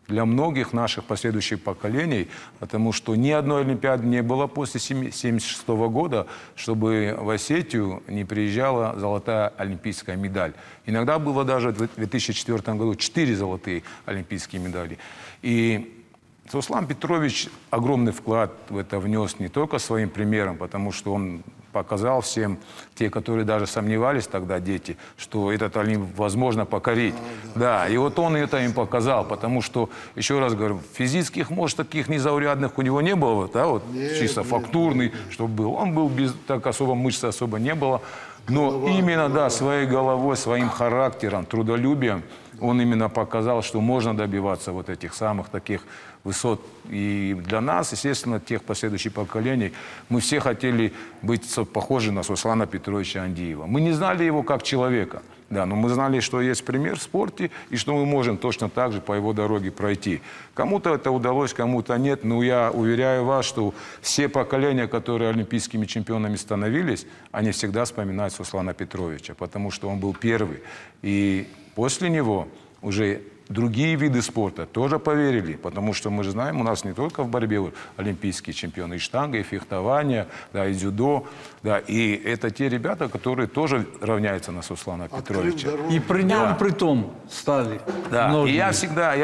для многих наших последующих поколений, потому что ни одной Олимпиады не было после 1976 года, чтобы в Осетию не приезжала золотая олимпийская медаль. Иногда было даже в 2004 году 4 золотые олимпийские медали. И Суслан Петрович огромный вклад в это внес не только своим примером, потому что он показал всем, те, которые даже сомневались тогда, дети, что этот Олимп возможно покорить. Да, и вот он это им показал, потому что, еще раз говорю, физических, может, таких незаурядных у него не было, да, вот чисто фактурный, чтобы был. Он был без, так особо мышц особо не было, но именно, да, своей головой, своим характером, трудолюбием он именно показал, что можно добиваться вот этих самых таких высот. И для нас, естественно, тех последующих поколений, мы все хотели быть похожи на Суслана Петровича Андиева. Мы не знали его как человека, да, но мы знали, что есть пример в спорте, и что мы можем точно так же по его дороге пройти. Кому-то это удалось, кому-то нет, но я уверяю вас, что все поколения, которые олимпийскими чемпионами становились, они всегда вспоминают Суслана Петровича, потому что он был первый. И после него уже другие виды спорта тоже поверили, потому что мы же знаем, у нас не только в борьбе олимпийские чемпионы, и штанга, и фехтование, да, и дзюдо, да, и это те ребята, которые тоже равняются на Суслана Петровича. И при нем, при том стали. Да, многие. и я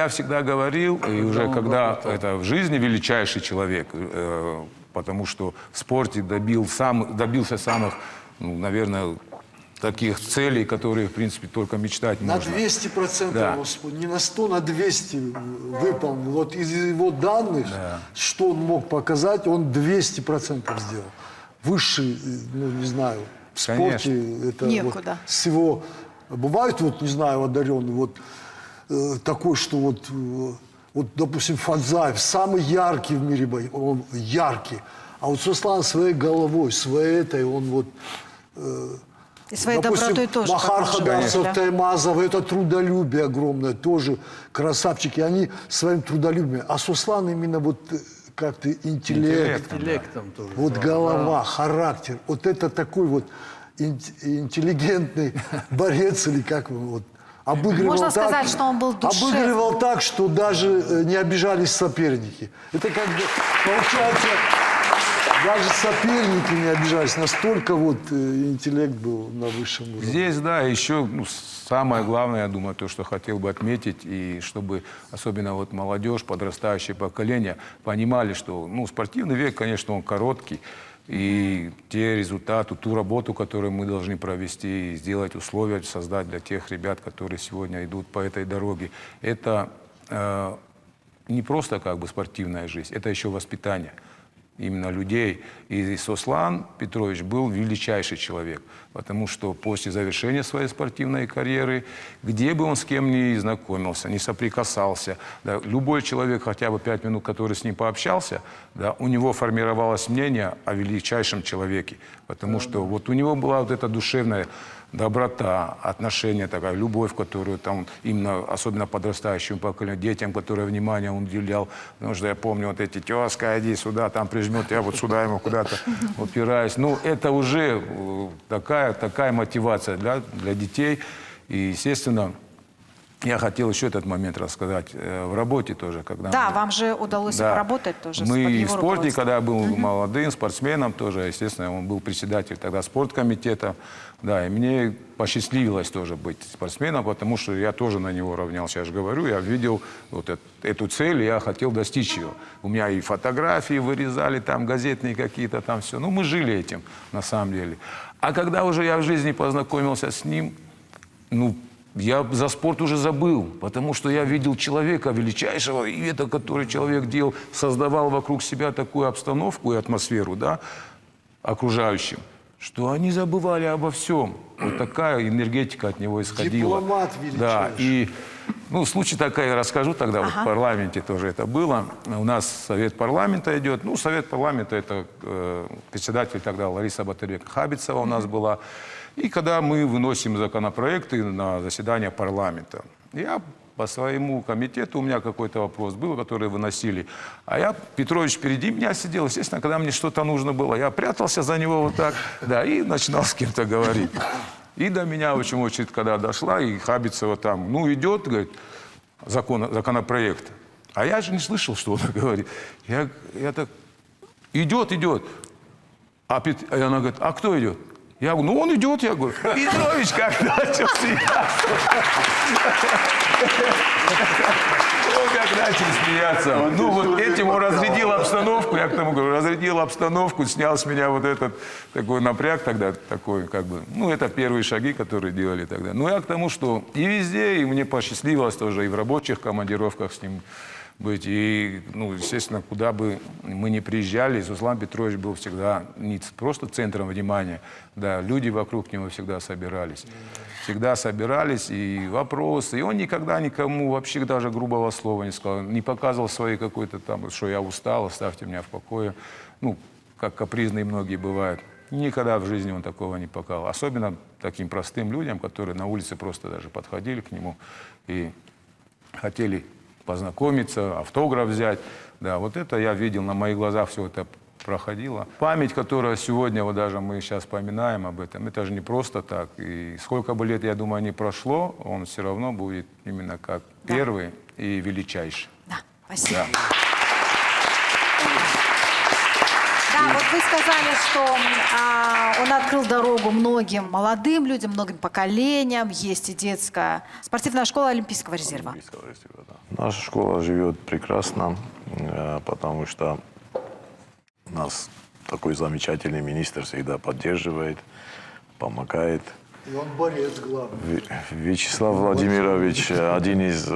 всегда говорил, и уже когда это в жизни величайший человек, потому что в спорте добился самых, наверное, таких целей, которые, в принципе, только мечтать На можно. 200%, Да. Господи, не на 100, на 200 выполнил. Вот из его данных, что он мог показать, он 200% сделал. Высший, не знаю, в спорте это Некуда. вот с его... Бывает, вот, не знаю, одаренный, вот такой, что вот, допустим, Фадзаев, самый яркий в мире бой, он яркий. А вот Суслан своей головой, своей этой, он вот... И своей Допустим, добротой тоже. Махар как Хадарцев, да? Таймазов, это трудолюбие огромное, тоже красавчики, они своим трудолюбием. А Суслан именно вот как-то интеллект, Интеллектом тоже. вот голова, характер, вот это такой вот интеллигентный борец или как вы вот. Обыгрывал Можно так, сказать, что он был душевным. обыгрывал так, что даже не обижались соперники. Это как бы получается... Даже соперники не обижались, настолько вот интеллект был на высшем уровне. Здесь, да, еще самое главное, я думаю, то, что хотел бы отметить, и чтобы особенно вот молодежь, подрастающее поколение понимали, что, спортивный век, конечно, он короткий, и те результаты, ту работу, которую мы должны провести, и сделать условия, создать для тех ребят, которые сегодня идут по этой дороге, это не просто как бы спортивная жизнь, это еще воспитание. именно людей. И Сослан Петрович был величайший человек, потому что после завершения своей спортивной карьеры, где бы он с кем ни знакомился, не соприкасался, да, любой человек, хотя бы 5 минут, который с ним пообщался, да, у него формировалось мнение о величайшем человеке, потому что вот у него была вот эта душевная доброта, отношения, такая любовь, которую там именно, особенно подрастающему поколению, детям, которые внимание он уделял. Потому что я помню вот эти: тезка, иди сюда, там прижмет, я вот сюда ему куда-то упираюсь. Ну, это уже такая мотивация для детей. И, естественно, я хотел еще этот момент рассказать. В работе тоже, когда Да, вам же удалось Да. поработать тоже под Мы в его спорте, руководством. когда я был молодым спортсменом, тоже, естественно, он был председатель тогда спорткомитета. Да, и мне посчастливилось тоже быть спортсменом, потому что я тоже на него равнялся. Я же говорю, я видел вот эту цель, и я хотел достичь ее. У меня и фотографии вырезали, там газетные какие-то, там все. Ну, мы жили этим, на самом деле. А когда уже я в жизни познакомился с ним, ну, я за спорт уже забыл, потому что я видел человека величайшего, и это, который человек делал, создавал вокруг себя такую обстановку и атмосферу, да, окружающим, что они забывали обо всем. Вот такая энергетика от него исходила. Дипломат Да, величайший. и, ну, случай такой я расскажу тогда, вот в парламенте тоже это было. У нас совет парламента идет. Ну, совет парламента, это председатель тогда Лариса Батырбек-Хабицева у нас была. И когда мы выносим законопроекты на заседание парламента, я по своему комитету, у меня какой-то вопрос был, который выносили, а я, Петрович впереди меня сидел, естественно, когда мне что-то нужно было, я прятался за него вот так, да, и начинал с кем-то говорить. И до меня, в общем, очередь, когда дошла, и Хабицева там, ну, идет, говорит, законопроект. А я же не слышал, что он говорит. Я так, идет. А она говорит: а кто идет? Я говорю: ну, он идет. Я говорю: Петрович как начал смеяться. Он как начал смеяться. Ну, вот этим он разрядил обстановку, я к тому говорю, разрядил обстановку, снял с меня вот этот такой напряг тогда, такой, как бы, ну, это первые шаги, которые делали тогда. Ну, я к тому, что и везде, и мне посчастливилось тоже, и в рабочих командировках с ним быть. И, ну, естественно, куда бы мы ни приезжали, Сослан Петрович был всегда не просто центром внимания, да, люди вокруг него всегда собирались. Всегда собирались, и вопросы. И он никогда никому вообще даже грубого слова не сказал, не показывал своей какой-то там, что я устал, оставьте меня в покое. Ну, как капризные многие бывают. Никогда в жизни он такого не показал. Особенно таким простым людям, которые на улице просто даже подходили к нему и хотели познакомиться, автограф взять. Да, вот это я видел, на моих глазах все это проходило. Память, которая сегодня, вот даже мы сейчас вспоминаем об этом, это же не просто так. И сколько бы лет, я думаю, не прошло, он все равно будет именно как первый и величайший. Да, спасибо. Да. Да, вот вы сказали, что он открыл дорогу многим молодым людям, многим поколениям. Есть и детская спортивная школа Олимпийского резерва. Наша школа живет прекрасно, потому что нас такой замечательный министр всегда поддерживает, помогает. И он борец главный. Вячеслав Владимирович один из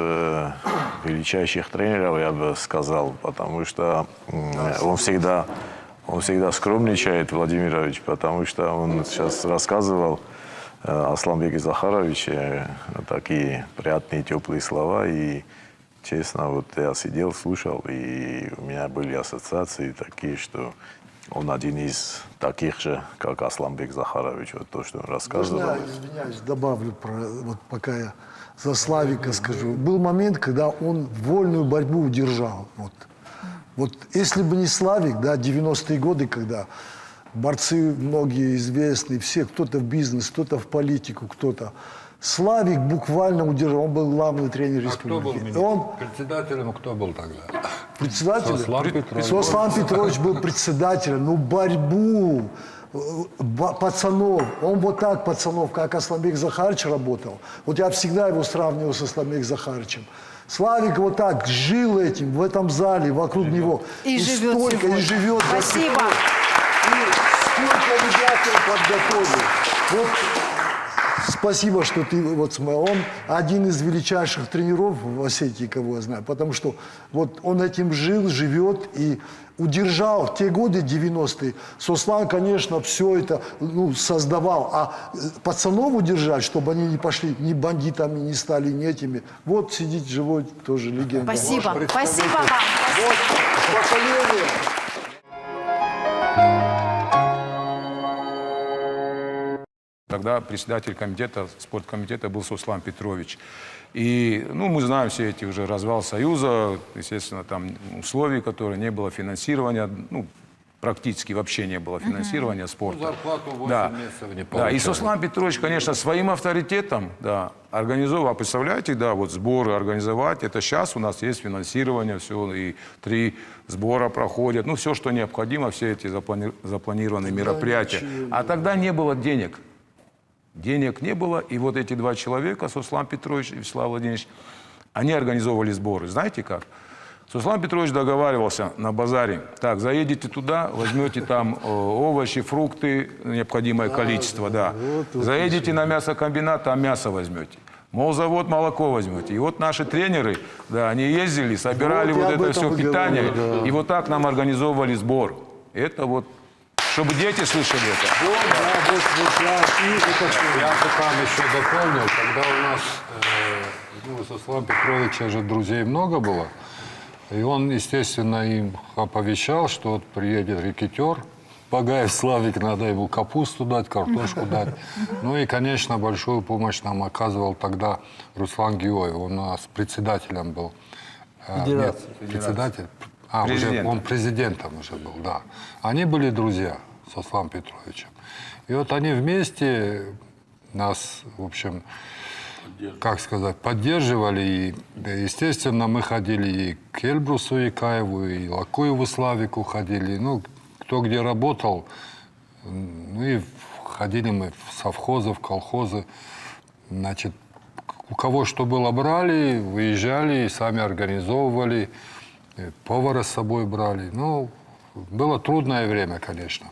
величайших тренеров, я бы сказал, потому что он всегда скромничает, Владимирович, потому что он сейчас рассказывал Асланбеке Захаровиче такие приятные, теплые слова. И, честно, вот я сидел, слушал, и у меня были ассоциации такие, что он один из таких же, как Асланбек Захарович, вот то, что он рассказывал. Можно, извиняюсь, добавлю, вот пока я за Славика скажу. Был момент, когда он вольную борьбу удержал. Вот если бы не Славик, да, 90-е годы, когда борцы многие известные, все, кто-то в бизнес, кто-то в политику, кто-то. Славик буквально удержал, он был главный тренер республики. Кто был министром? Председателем кто был тогда? Председатель? Сослан Петрович. Сослан Петрович был председателем. Ну, борьбу пацанов, он вот так пацанов, как Асланбек Захарович работал. Вот я всегда его сравнивал с Асланбек Захаровичем. Славик вот так жил этим, в этом зале, вокруг него. И живет столько, сегодня. и живет. Спасибо. И сколько ребят он подготовил. Вот спасибо, что ты, вот смотри, он один из величайших тренеров в Осетии, кого я знаю, потому что вот он этим жил, живет и удержал в те годы 90-е. Сослан, конечно, все это создавал, а пацанов удержать, чтобы они не пошли ни бандитами, не стали ни этими. Вот сидит живой тоже легенда. Спасибо. Спасибо вам. Вот поколение. Тогда председатель комитета, спорткомитета был Сослан Петрович. И, мы знаем все эти уже развал Союза, естественно, там условий, которые не было финансирования, практически вообще не было финансирования спорта. Зарплату 8 Да. месяцев не Да, и получали. Сослан Петрович, конечно, своим авторитетом, организовал, представляете, сборы организовать. Это сейчас у нас есть финансирование, все, и 3 сбора проходят, все, что необходимо, все эти запланированные мероприятия. А тогда не было денег. Денег не было, и вот эти 2 человека, Сослан Петрович и Вячеслав Владимирович, они организовывали сборы. Знаете как? Сослан Петрович договаривался на базаре. Так, заедете туда, возьмете там овощи, фрукты, необходимое количество, да. Заедете на мясокомбинат, там мясо возьмете. Молзавод, молоко возьмете. И вот наши тренеры, они ездили, собирали вот это все питание, и вот так нам организовывали сбор. Это вот, чтобы дети слышали это. Я бы там еще дополнил, когда у нас у Сослана Петровича же друзей много было, и он, естественно, им оповещал, что вот приедет рэкетер, Багаев Славик, надо ему капусту дать, картошку дать. Ну и, конечно, большую помощь нам оказывал тогда Руслан Геоев, он у нас председателем был. Нет, председатель. Уже, он президентом уже был, да. Они были друзья с Сосланом Петровичем. И вот они вместе нас, в общем, как сказать, поддерживали. И, естественно, мы ходили и к Эльбрусу Икаеву, и Лакуеву Славику ходили. Кто где работал. И ходили мы в совхозы, в колхозы. Значит, у кого что было брали, выезжали, сами организовывали. Повара с собой брали. Было трудное время, конечно.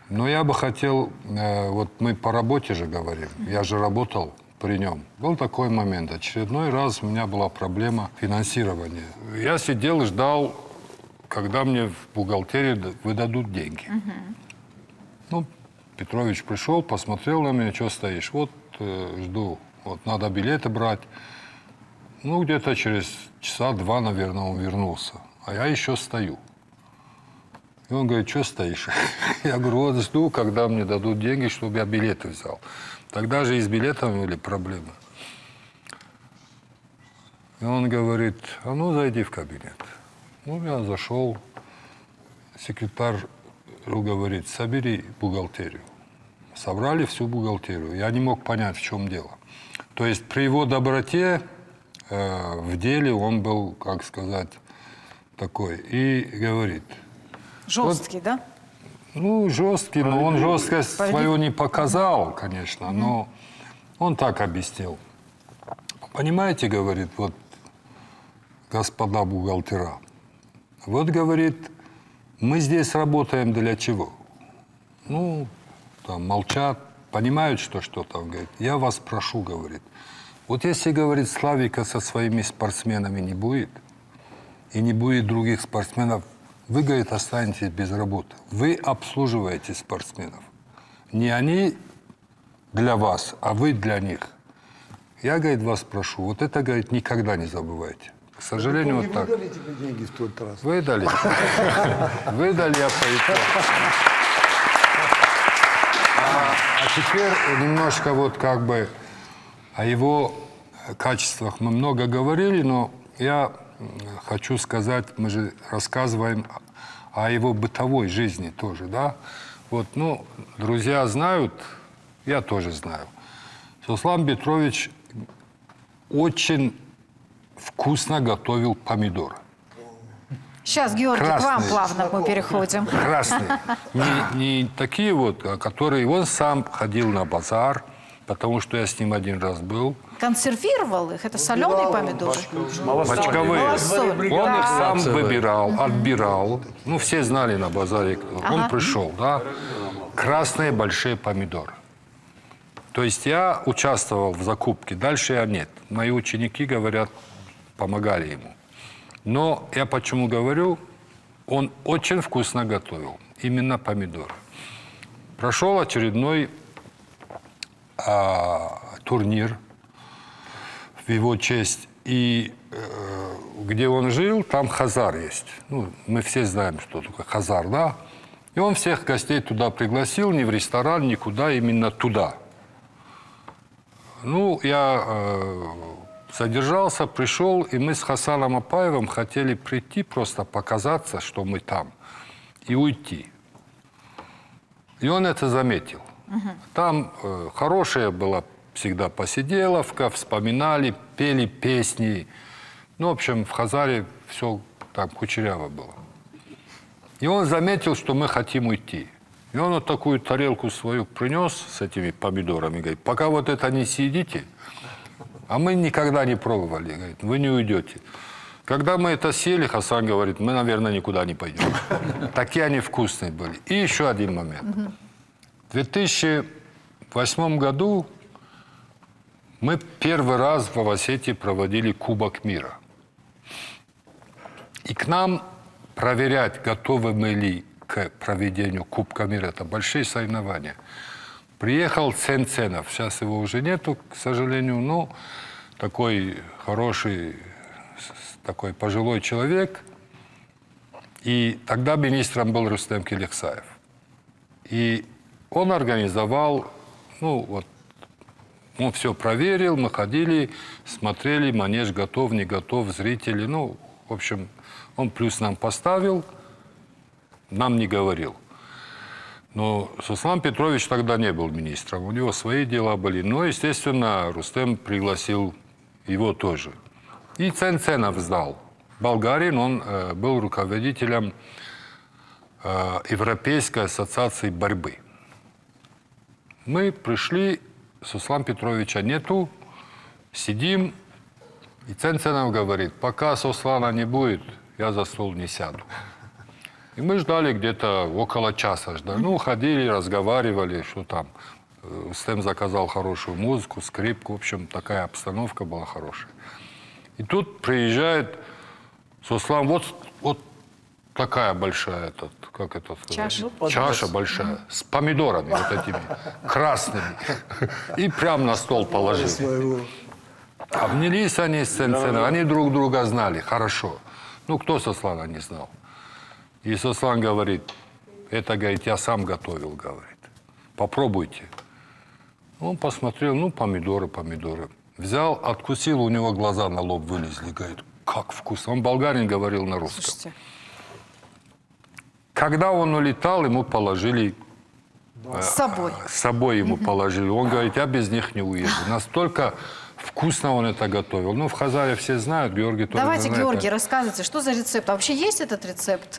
Но я бы хотел, вот мы по работе же говорим, я же работал при нем. Был такой момент, очередной раз у меня была проблема финансирования. Я сидел и ждал, когда мне в бухгалтерии выдадут деньги. Петрович пришел, посмотрел на меня, что стоишь? Вот жду, вот надо билеты брать. Где-то через часа 2, наверное, он вернулся. А я еще стою. И он говорит, что стоишь? Я говорю, вот жду, когда мне дадут деньги, чтобы я билеты взял. Тогда же и с билетами были проблемы. И он говорит, зайди в кабинет. Я зашел. Секретарь говорит, собери бухгалтерию. Собрали всю бухгалтерию. Я не мог понять, в чем дело. То есть при его доброте в деле он был, как сказать, такой. И говорит... Жесткий, да? Жесткий, но он жесткость свою не показал, конечно, но он так объяснил. Понимаете, говорит, вот, господа бухгалтера, вот, говорит, мы здесь работаем для чего? Там молчат, понимают, что там, говорит. Я вас прошу, говорит, вот если, говорит, Славика со своими спортсменами не будет, и не будет других спортсменов, вы, говорит, останетесь без работы. Вы обслуживаете спортсменов. Не они для вас, а вы для них. Я, говорит, вас прошу, вот это, говорит, никогда не забывайте. К сожалению, вот так. Выдали тебе деньги в тот раз? Выдали. Выдали, я поэтому. А теперь немножко вот как бы о его качествах мы много говорили, но я хочу сказать, мы же рассказываем о его бытовой жизни тоже, да? Вот, друзья знают, я тоже знаю. Сослан Петрович очень вкусно готовил помидоры. Сейчас, Георгий, к вам плавно мы переходим. Красные. Не такие вот, а которые... Он сам ходил на базар, потому что я с ним один раз был. Консервировал их? Это соленые помидоры? Бочковые. Малосольные. Он их сам выбирал, отбирал. Все знали на базаре. Он пришел, да. Красные большие помидоры. То есть я участвовал в закупке, дальше я нет. Мои ученики, говорят, помогали ему. Но я почему говорю, он очень вкусно готовил, именно помидоры. Прошел очередной турнир в его честь. И где он жил, там Хазар есть. Ну, мы все знаем, что такое Хазар, да? И он всех гостей туда пригласил, не в ресторан, никуда, именно туда. Ну, я задержался, пришел, и мы с Хасаном Апаевым хотели прийти, просто показаться, что мы там, и уйти. И он это заметил. Там хорошая была всегда посиделовка, вспоминали, пели песни. Ну, в общем, в Хазаре все там кучеряво было. И он заметил, что мы хотим уйти. И он вот такую тарелку свою принес с этими помидорами. Говорит, пока вот это не съедите, а мы никогда не пробовали. Говорит, вы не уйдете. Когда мы это съели, Хасан говорит, мы, наверное, никуда не пойдем. Такие они вкусные были. И еще один момент. В 2008 году мы первый раз в Осетии проводили Кубок мира. И к нам проверять, готовы мы ли к проведению Кубка мира, это большие соревнования. Приехал Ценценов, сейчас его уже нету, к сожалению, но такой хороший, такой пожилой человек. И тогда министром был Рустем Келексаев. И он организовал, ну вот, он все проверил, мы ходили, смотрели, манеж готов, не готов, зрители, ну, в общем, он плюс нам поставил, нам не говорил. Но Суслан Петрович тогда не был министром, у него свои дела были. Но, естественно, Рустем пригласил его тоже. И Ценценов сдал. Болгарин, он был руководителем Европейской ассоциации борьбы. Мы пришли, Суслана Петровича нету, сидим, и Ценценов говорит, пока Суслана не будет, я за стол не сяду. И мы ждали где-то около часа. Ну, ходили, разговаривали, что там. Рустем заказал хорошую музыку, скрипку. В общем, такая обстановка была хорошая. И тут приезжает Суслан, вот такая большая, как это сказать? Чаша большая, с помидорами вот этими, красными. И прям на стол положил. Обнялись они с Ценценовым, они друг друга знали, хорошо. Ну, кто Суслана не знал? И Суслан говорит, это, говорит, я сам готовил, говорит. Попробуйте. Он посмотрел, ну, помидоры. Взял, откусил, у него глаза на лоб вылезли. Говорит, как вкусно. Он болгарин говорил на русском. Слушайте. Когда он улетал, ему положили... С собой. С собой ему положили. Он говорит, я без них не уеду. Настолько вкусно он это готовил. Ну, в Хазаре все знают, Георгий тоже Давайте, знает. Георгий, рассказывайте, что за рецепт? А вообще есть этот рецепт?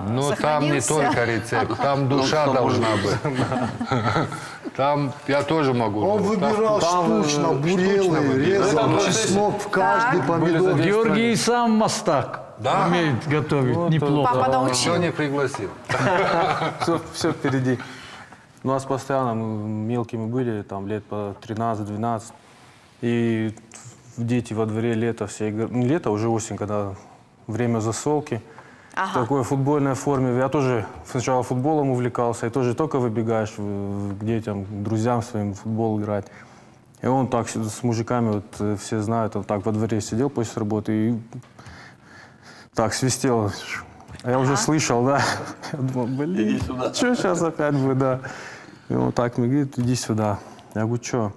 Ну, там не только рецепт, там душа должна быть. Там я тоже могу. Он выбирал штучно, бурил и резал чеснок в каждый помидор. Георгий сам мастак. Да? Умеет готовить неплохо. Папа Кто научил. не пригласил? Все впереди. У нас постоянно, мы мелкими были, там лет по 13-12. И дети во дворе, лето все играли. Не лето, уже осень, когда время засолки. В такой футбольной форме. Я тоже сначала футболом увлекался, и тоже только выбегаешь к детям, к друзьям своим в футбол играть. И он так с мужиками, вот все знают, он так во дворе сидел после работы и так свистел. А я уже слышал, да. Я думал, блин, что сейчас опять будет, да. И он так мне говорит, иди сюда. Я говорю, что?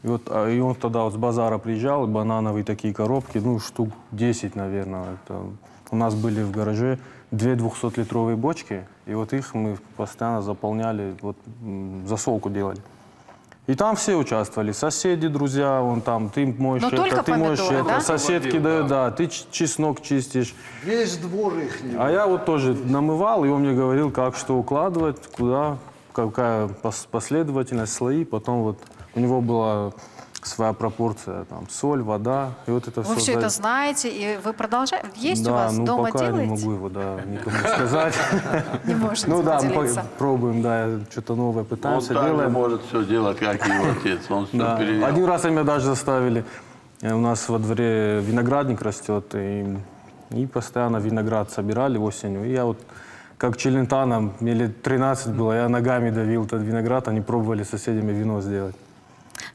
И он тогда вот с базара приезжал, банановые такие коробки, ну, штук 10, наверное. Это... У нас были в гараже 2 200-литровые бочки, и вот их мы постоянно заполняли, вот засолку делали. И там все участвовали, соседи, друзья, вон там, ты моешь Но это, только ты моешь помидоры, это, да? соседки дают, да, ты чеснок чистишь. Весь двор их. А я вот тоже намывал, и он мне говорил, как что укладывать, куда, какая последовательность, слои. Потом вот у него была своя пропорция, там, соль, вода. И вот это Вы все это знаете, и вы продолжаете? Есть у да, вас ну дома пока я делаете? не могу его, да, никому сказать. Не можете Ну да, мы поделиться. пробуем, да, что-то новое Он пытаемся, так же делаем. может все делать, как и его отец. Он все Да. перенял. Один раз меня даже заставили. У нас во дворе виноградник растет, и постоянно виноград собирали осенью. И я вот, как Челентано, мне лет 13 было, я ногами давил этот виноград, они пробовали с соседями вино сделать.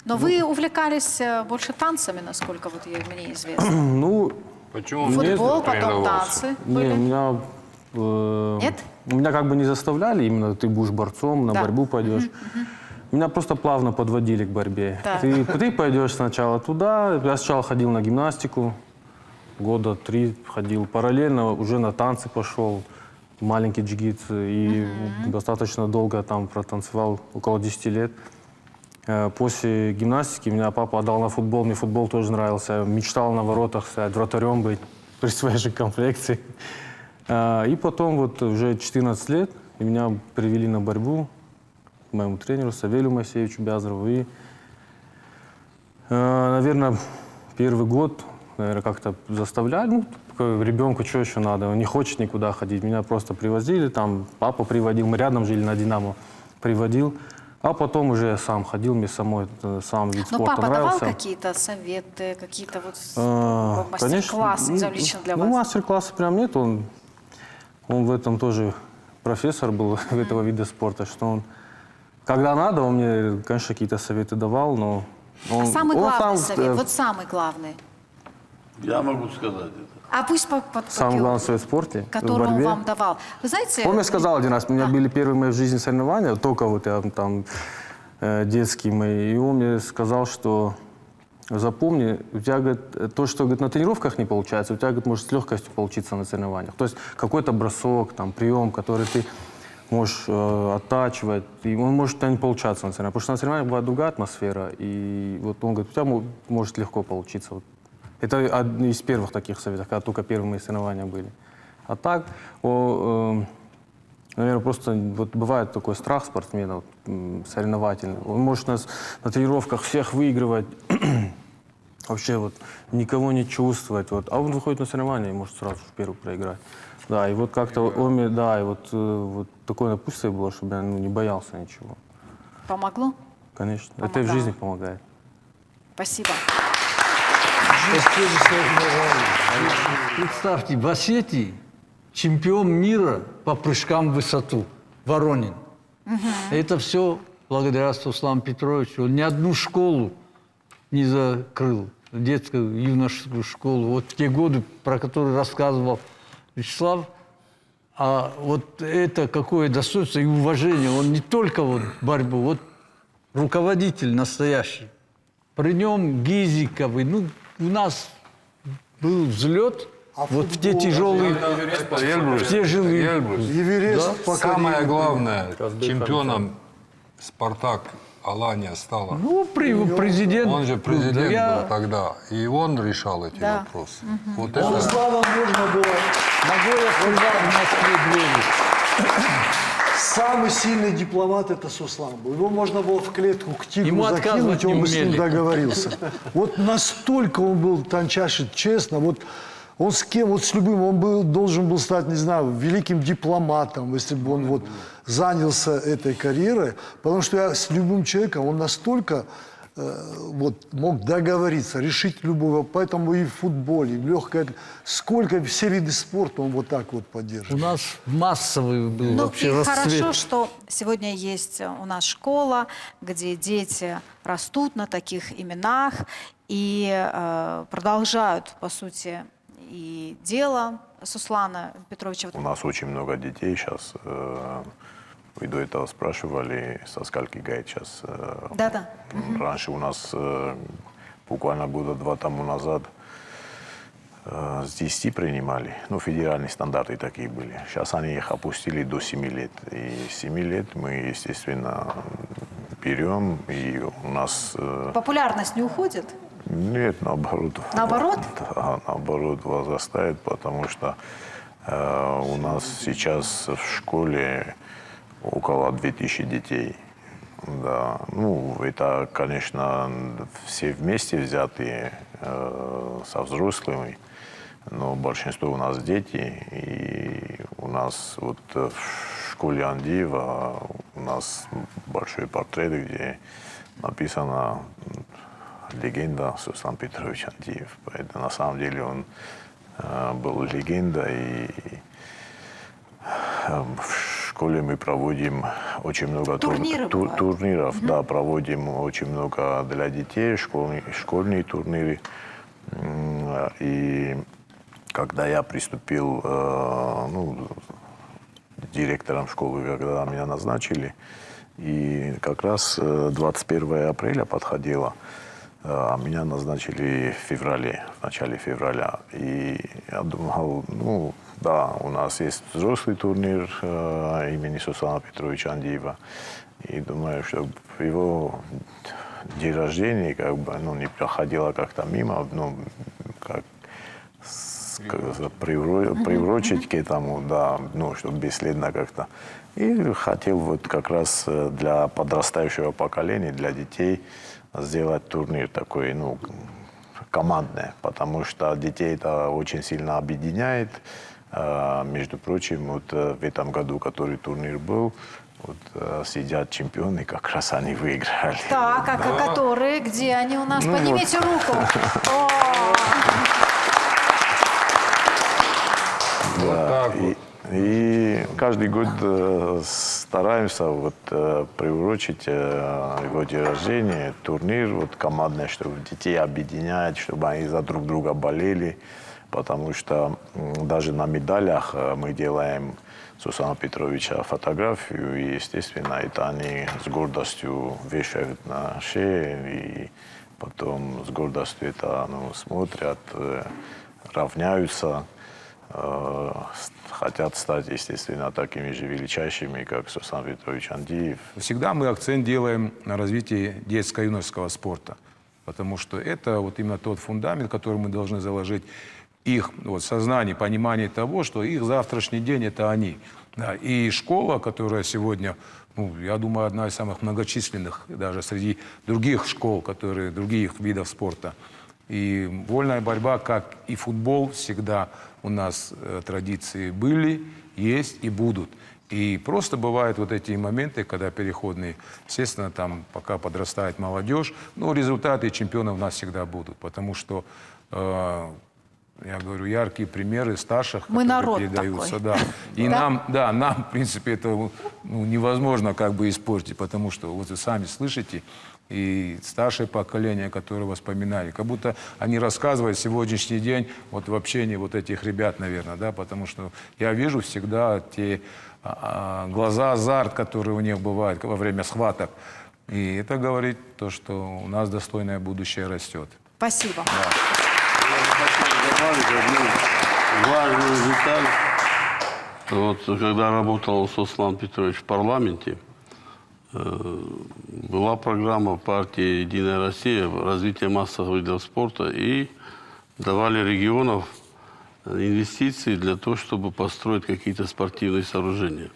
Но вы увлекались больше танцами, насколько вот мне известно. Ну, Почему Футбол, потом танцы не, были. Нет? Нет? Меня как бы не заставляли, именно ты будешь борцом, на Да. борьбу пойдешь. Меня просто плавно подводили к борьбе. Так. Ты пойдешь сначала туда. Я сначала ходил на гимнастику, года 3 ходил. Параллельно уже на танцы пошел, маленький джигит. И достаточно долго там протанцевал, около 10 лет. После гимнастики меня папа отдал на футбол. Мне футбол тоже нравился. Я мечтал на воротах стоять, вратарем быть при своей же комплекции. И потом вот уже 14 лет и меня привели на борьбу к моему тренеру Савелию Моисеевичу Бязарову. И, наверное, первый год, наверное, как-то заставляли. Ну, ребенку что еще надо? Он не хочет никуда ходить. Меня просто привозили, там папа приводил, мы рядом жили на «Динамо», приводил. А потом уже я сам ходил, мне самой сам вид Но спорта папа давал нравился. какие-то советы, какие-то вот Конечно. мастер-классы лично для Ну, вас? мастер-класса прям нет. Он в этом тоже профессор был, этого вида спорта, что он, когда надо, он мне, конечно, какие-то советы давал, но он... Самый он главный сам, совет, вот самый главный. Я могу сказать это. А пусть Самый главный совет в спорте, в который он борьбе. вам давал. Вы знаете... Он мне сказал один раз, у меня были первые мои в жизни соревнования, только вот я там детские мои, и он мне сказал, что запомни, у тебя, говорит, то, что, говорит, на тренировках не получается, у тебя, говорит, может с легкостью получиться на соревнованиях. То есть какой-то бросок, там, прием, который ты можешь оттачивать, и он может у тебя не получаться на соревнованиях. Потому что на соревнованиях бывает другая атмосфера, и вот он говорит, у тебя может легко получиться. Вот. Это один из первых таких советов, когда только первые мои соревнования были. А так, наверное, просто вот бывает такой страх спортсмена соревновательный. Он может нас на тренировках всех выигрывать, вообще вот никого не чувствовать. Вот. А он выходит на соревнования и может сразу в первый проиграть. Да, и вот как-то он мне, да, и вот такое напутствие было, чтобы я не боялся ничего. Помогло? Конечно. Это и в Помогало. жизни помогает. Спасибо. Представьте, в Осетии чемпион мира по прыжкам в высоту, Воронин. Это все благодаря Суслану Петровичу. Он ни одну школу не закрыл, детскую, юношескую школу. Вот в те годы, про которые рассказывал Вячеслав, а вот это какое достоинство и уважение. Он не только вот борьбу, вот руководитель настоящий. При нем Гизиковый, ну, у нас был взлет, вот в те тяжелые, в те жилые. Эверест покорил. Самое главное, чемпионом «Спартак» Алания стала. Ну, президент. Он же президент Да я- был тогда, и он решал эти Да. вопросы. Вот это... Слава можно было. Ногой открывал в Москве двери. Самый сильный дипломат это Суслан был. Его можно было в клетку к тигру Ему отказывать закинуть, он не бы с ним умели. договорился. Вот настолько он был тончайший, честно. Вот он с кем, вот с любым, он должен был стать, не знаю, великим дипломатом, если бы он вот занялся этой карьерой. Потому что я с любым человеком, он настолько вот мог договориться, решить любого. Поэтому и в футболе, и в легкой, сколько все виды спорта он вот так вот У поддерживает. нас массовый был Ну вообще и расцвет. хорошо, что сегодня есть у нас школа, где дети растут на таких именах и продолжают, по сути, и дело Суслана Петровича. У нас очень много детей сейчас. Вы до этого спрашивали, со скольки гайд сейчас. Да-да. Раньше у нас, буквально года 2 тому назад, с 10 принимали. Ну, федеральные стандарты такие были. Сейчас они их опустили до 7 лет. И с 7 лет мы, естественно, берем. И у нас... Популярность не уходит? Нет, наоборот. Наоборот? Да, наоборот возрастает, потому что у нас сейчас в школе около 2000 детей. Да, ну, это, конечно, все вместе взятые со взрослыми, но большинство у нас дети, и у нас вот в школе Андиева у нас большой портрет, где написана легенда Суслан Петрович Андиев. Поэтому на самом деле он был легендой, и в школе мы проводим очень много Турниры бывают. турниров, да, проводим очень много для детей, школьные турниры. И когда я приступил, ну, директором школы, когда меня назначили, и как раз 21 апреля подходило, а меня назначили в феврале, в начале февраля. И я думал, ну, да, у нас есть взрослый турнир имени Суслана Петровича Андиева. И думаю, что его день рождения как бы, ну, не проходило как-то мимо, ну, как приурочить к этому, да, ну, чтобы бесследно как-то. И хотел вот как раз для подрастающего поколения, для детей сделать турнир такой, ну, командный, потому что детей это очень сильно объединяет. Между прочим, вот в этом году, который турнир был, вот сидят чемпионы, как раз они выиграли. Так, а которые? Где они у нас? Ну, Поднимите руку. О! Да, и каждый год стараемся вот приурочить его день рождения, турнир вот командный, чтобы детей объединять, чтобы они за друг друга болели, потому что даже на медалях мы делаем Суслана Петровича фотографию, и, естественно, это они с гордостью вешают на шею, и потом с гордостью это, ну, смотрят, равняются. Хотят стать, естественно, такими же величайшими, как Суслан Петрович Андиев. Всегда мы акцент делаем на развитии детско-юношеского спорта, потому что это вот именно тот фундамент, который мы должны заложить их вот, сознание, понимание того, что их завтрашний день – это они. Да, и школа, которая сегодня, ну, я думаю, одна из самых многочисленных даже среди других школ, которые, других видов спорта. И вольная борьба, как и футбол, всегда у нас традиции были, есть и будут. И просто бывают вот эти моменты, когда переходные, естественно, там пока подрастает молодежь, но результаты чемпионов у нас всегда будут, потому что, я говорю, яркие примеры старших, Мы которые народ передаются. такой. Да. И Да? нам, в принципе, это ну, невозможно как бы испортить, потому что, вот вы сами слышите, и старшее поколение, которое воспоминали, как будто они рассказывают сегодняшний день вот в общении вот этих ребят, наверное, да, потому что я вижу всегда те глаза, азарт, который у них бывает во время схваток. И это говорит то, что у нас достойное будущее растет. Спасибо. Добавить одну важную деталь. Вот когда работал Суслан Петрович в парламенте, была программа партии «Единая Россия» развития массовых видов спорта, и давали регионов инвестиции для того, чтобы построить какие-то спортивные сооружения.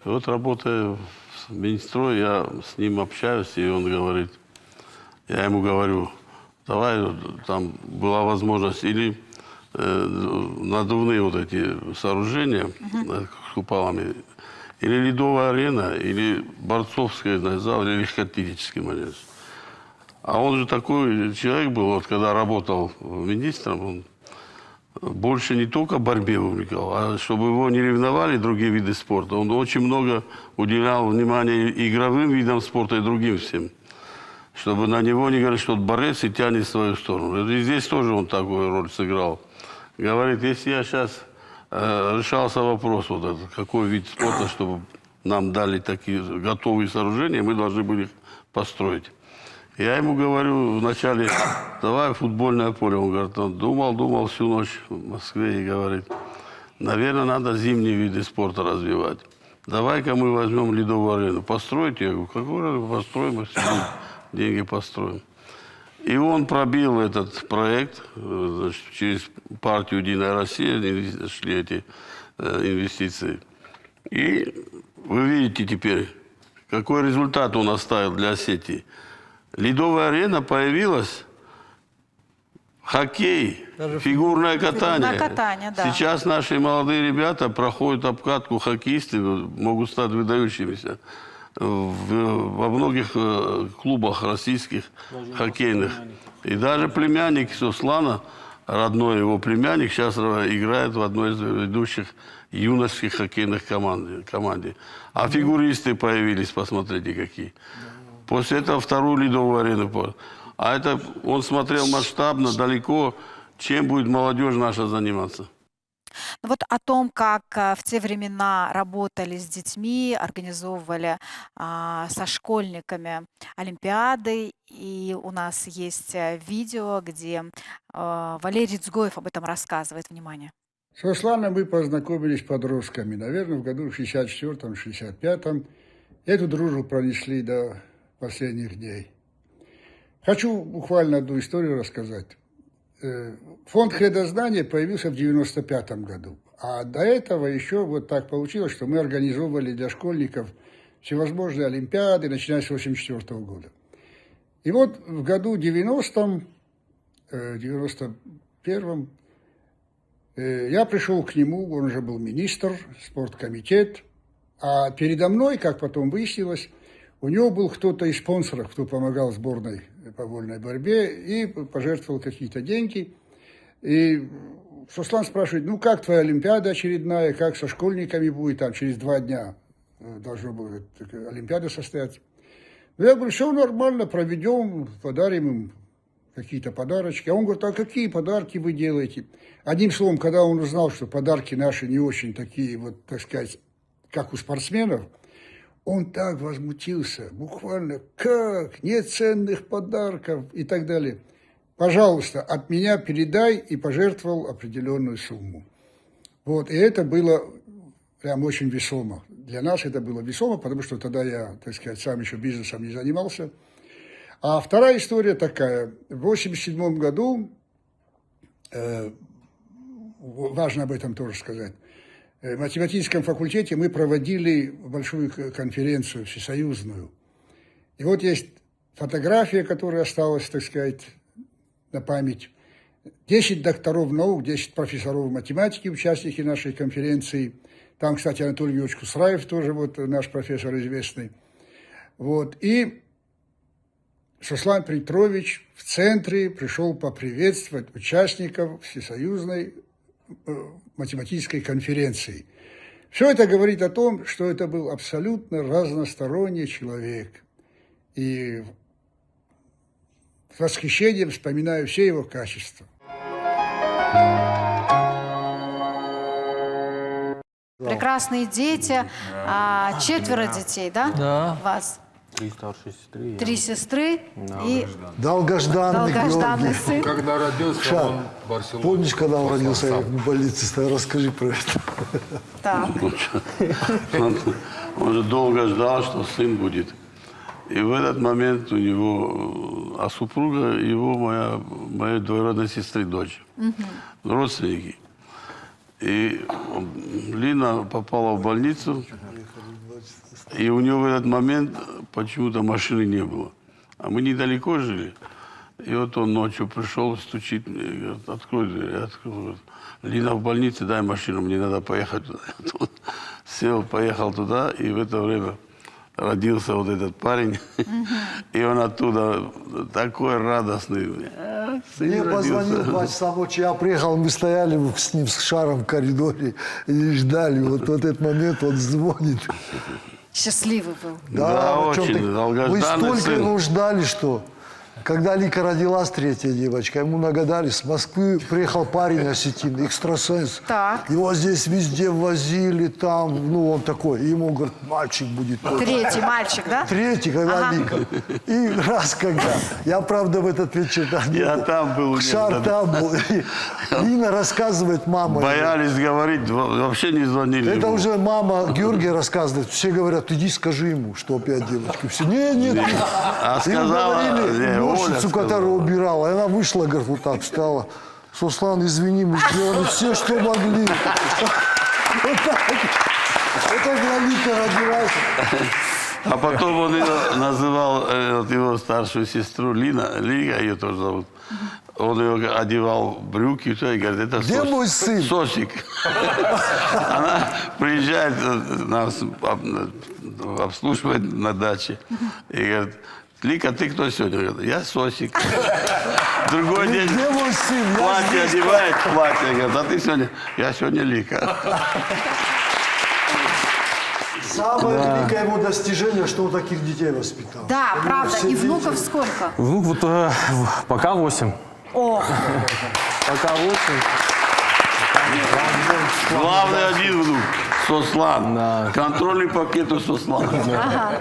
И вот работая в Минстрое, я с ним общаюсь, и он говорит, я ему говорю, давай, там была возможность или надувные вот эти сооружения с куполами, или ледовая арена, или борцовская зал, или легкоатлетический манеж. А он же такой человек был, вот когда работал министром, он больше не только борьбе увлекал, а чтобы его не ревновали другие виды спорта. Он очень много уделял внимания игровым видам спорта и другим всем. Чтобы на него не говорили, что он борец и тянет в свою сторону. И здесь тоже он такую роль сыграл. Говорит, если я сейчас решался вопрос, вот этот, какой вид спорта, чтобы нам дали такие готовые сооружения, мы должны были их построить. Я ему говорю вначале, давай футбольное поле. Он говорит, он думал всю ночь в Москве и говорит, наверное, надо зимние виды спорта развивать. Давай-ка мы возьмем ледовую арену. Построить? Я говорю, какую построим? Мы все деньги построим. И он пробил этот проект, значит, через партию «Единая Россия» шли эти инвестиции. И вы видите теперь, какой результат он оставил для Осетии. Ледовая арена появилась, хоккей, фигурное катание. Фигурное катание, да. Сейчас наши молодые ребята проходят обкатку, хоккеисты могут стать выдающимися. Во многих клубах российских хоккейных. И даже племянник Сослана, родной его племянник, сейчас играет в одной из ведущих юношеских хоккейных команде. А фигуристы появились, посмотрите, какие. После этого вторую ледовую арену. А это он смотрел масштабно, далеко, чем будет молодежь наша заниматься. Вот о том, как в те времена работали с детьми, организовывали со школьниками олимпиады. И у нас есть видео, где Валерий Дзгоев об этом рассказывает. Внимание. С Русланом мы познакомились подростками, наверное, в году 64-м, 65-м. Эту дружбу пронесли до последних дней. Хочу буквально одну историю рассказать. Фонд «Хредознания» появился в 95-м году. А до этого еще вот так получилось, что мы организовывали для школьников всевозможные олимпиады, начиная с 84-го года. И вот в году 91-м, я пришел к нему, он уже был министр, спорткомитет, а передо мной, как потом выяснилось, у него был кто-то из спонсоров, кто помогал сборной по вольной борьбе и пожертвовал какие-то деньги. И Сослан спрашивает, ну как твоя олимпиада очередная, как со школьниками будет, там через 2 дня должна будет олимпиада состояться. Ну, я говорю, все нормально, проведем, подарим им какие-то подарочки. А он говорит, а какие подарки вы делаете? Одним словом, когда он узнал, что подарки наши не очень такие, вот, так сказать, как у спортсменов, он так возмутился, буквально, как, нет ценных подарков и так далее. Пожалуйста, от меня передай, и пожертвовал определенную сумму. Вот, и это было прям очень весомо. Для нас это было весомо, потому что тогда я, так сказать, сам еще бизнесом не занимался. А вторая история такая. В 1987 году, важно об этом тоже сказать, в математическом факультете мы проводили большую конференцию всесоюзную. И вот есть фотография, которая осталась, так сказать, на память. 10 докторов наук, 10 профессоров математики, участники нашей конференции. Там, кстати, Анатолий Юрьевич Кусраев тоже, вот наш профессор известный. Вот. И Сослан Петрович в центре пришел поприветствовать участников всесоюзной математической конференции. Все это говорит о том, что это был абсолютно разносторонний человек. И с восхищением вспоминаю все его качества. Прекрасные дети. 4 детей, да? Да. У вас 3 старшие сестры. 3 сестры и Долгожданный долгожданный Георгий. сын. Когда родился, Ша, он в Барселоне. помнишь, когда он родился, я сам. в больнице стоял? Расскажи про это. Так. Он же долго ждал, что сын будет. И в этот момент у него, а супруга его моей двоюродной сестры дочь, родственники. И Лина попала в больницу, и у нее в этот момент почему-то машины не было. А мы недалеко жили. И вот он ночью пришел, стучит, мне, говорит, открой дверь. Я открыл, говорит, Лина в больнице, дай машину, мне надо поехать туда. Сел, поехал туда, и в это время родился вот этот парень. И он оттуда такой радостный. Мне позвонил 2 часа ночи, я приехал, мы стояли с ним, с Шаром в коридоре и ждали. Вот в этот момент он звонит. Счастливый был. Да, о чем очень ты? долгожданный Мы столько сын. его ждали, что... Когда Лика родилась, 3-я девочка, ему нагадали, с Москвы приехал парень осетин, экстрасенс. Так. Его здесь везде возили, там, ну, он такой. И ему, говорит, мальчик будет. 3-й мальчик, да? 3-й, когда Лика. И раз когда. Я, правда, в этот вечер там не Я был. там был. Шар там был. И Лина рассказывает, мама. Боялись говорить, вообще не звонили. Это ему. уже мама Георгия рассказывает. Все говорят, иди скажи ему, что опять девочка. Все, нет. А Им сказала, говорили, Оля уборщицу, сказала. которая убирала. И она вышла, говорит, вот так встала. Сослан, извини, мы сделали все, что могли. Вот так. Это когда Лика родилась. А потом он ее называл, вот его старшую сестру Лина, Лига ее тоже зовут. Он ее одевал в брюки, и все, и говорит, это Где мой сын? Сосик. Она приезжает, нас обслуживает на даче. И говорит, Лика, ты кто сегодня? Говорит, я Сосик. Другой день Где мой сын? Я платье здесь. одевает, платье. Говорит, а ты сегодня? Я сегодня Лика. Самое великое его достижение, что он таких детей воспитал. Да, правда. все И дети. внуков сколько? Внук вот пока 8. О, Пока 8. Главный один внук. Сослан. Да. Контрольный пакет у Сослана.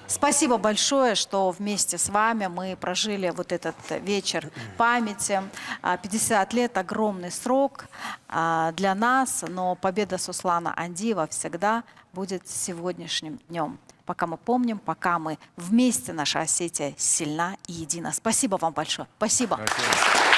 спасибо большое, что вместе с вами мы прожили вот этот вечер памяти. 50 лет – огромный срок для нас, но победа Сослана Андиева всегда будет сегодняшним днем. Пока мы помним, пока мы вместе, наша Осетия сильна и едина. Спасибо вам большое. Спасибо. Спасибо.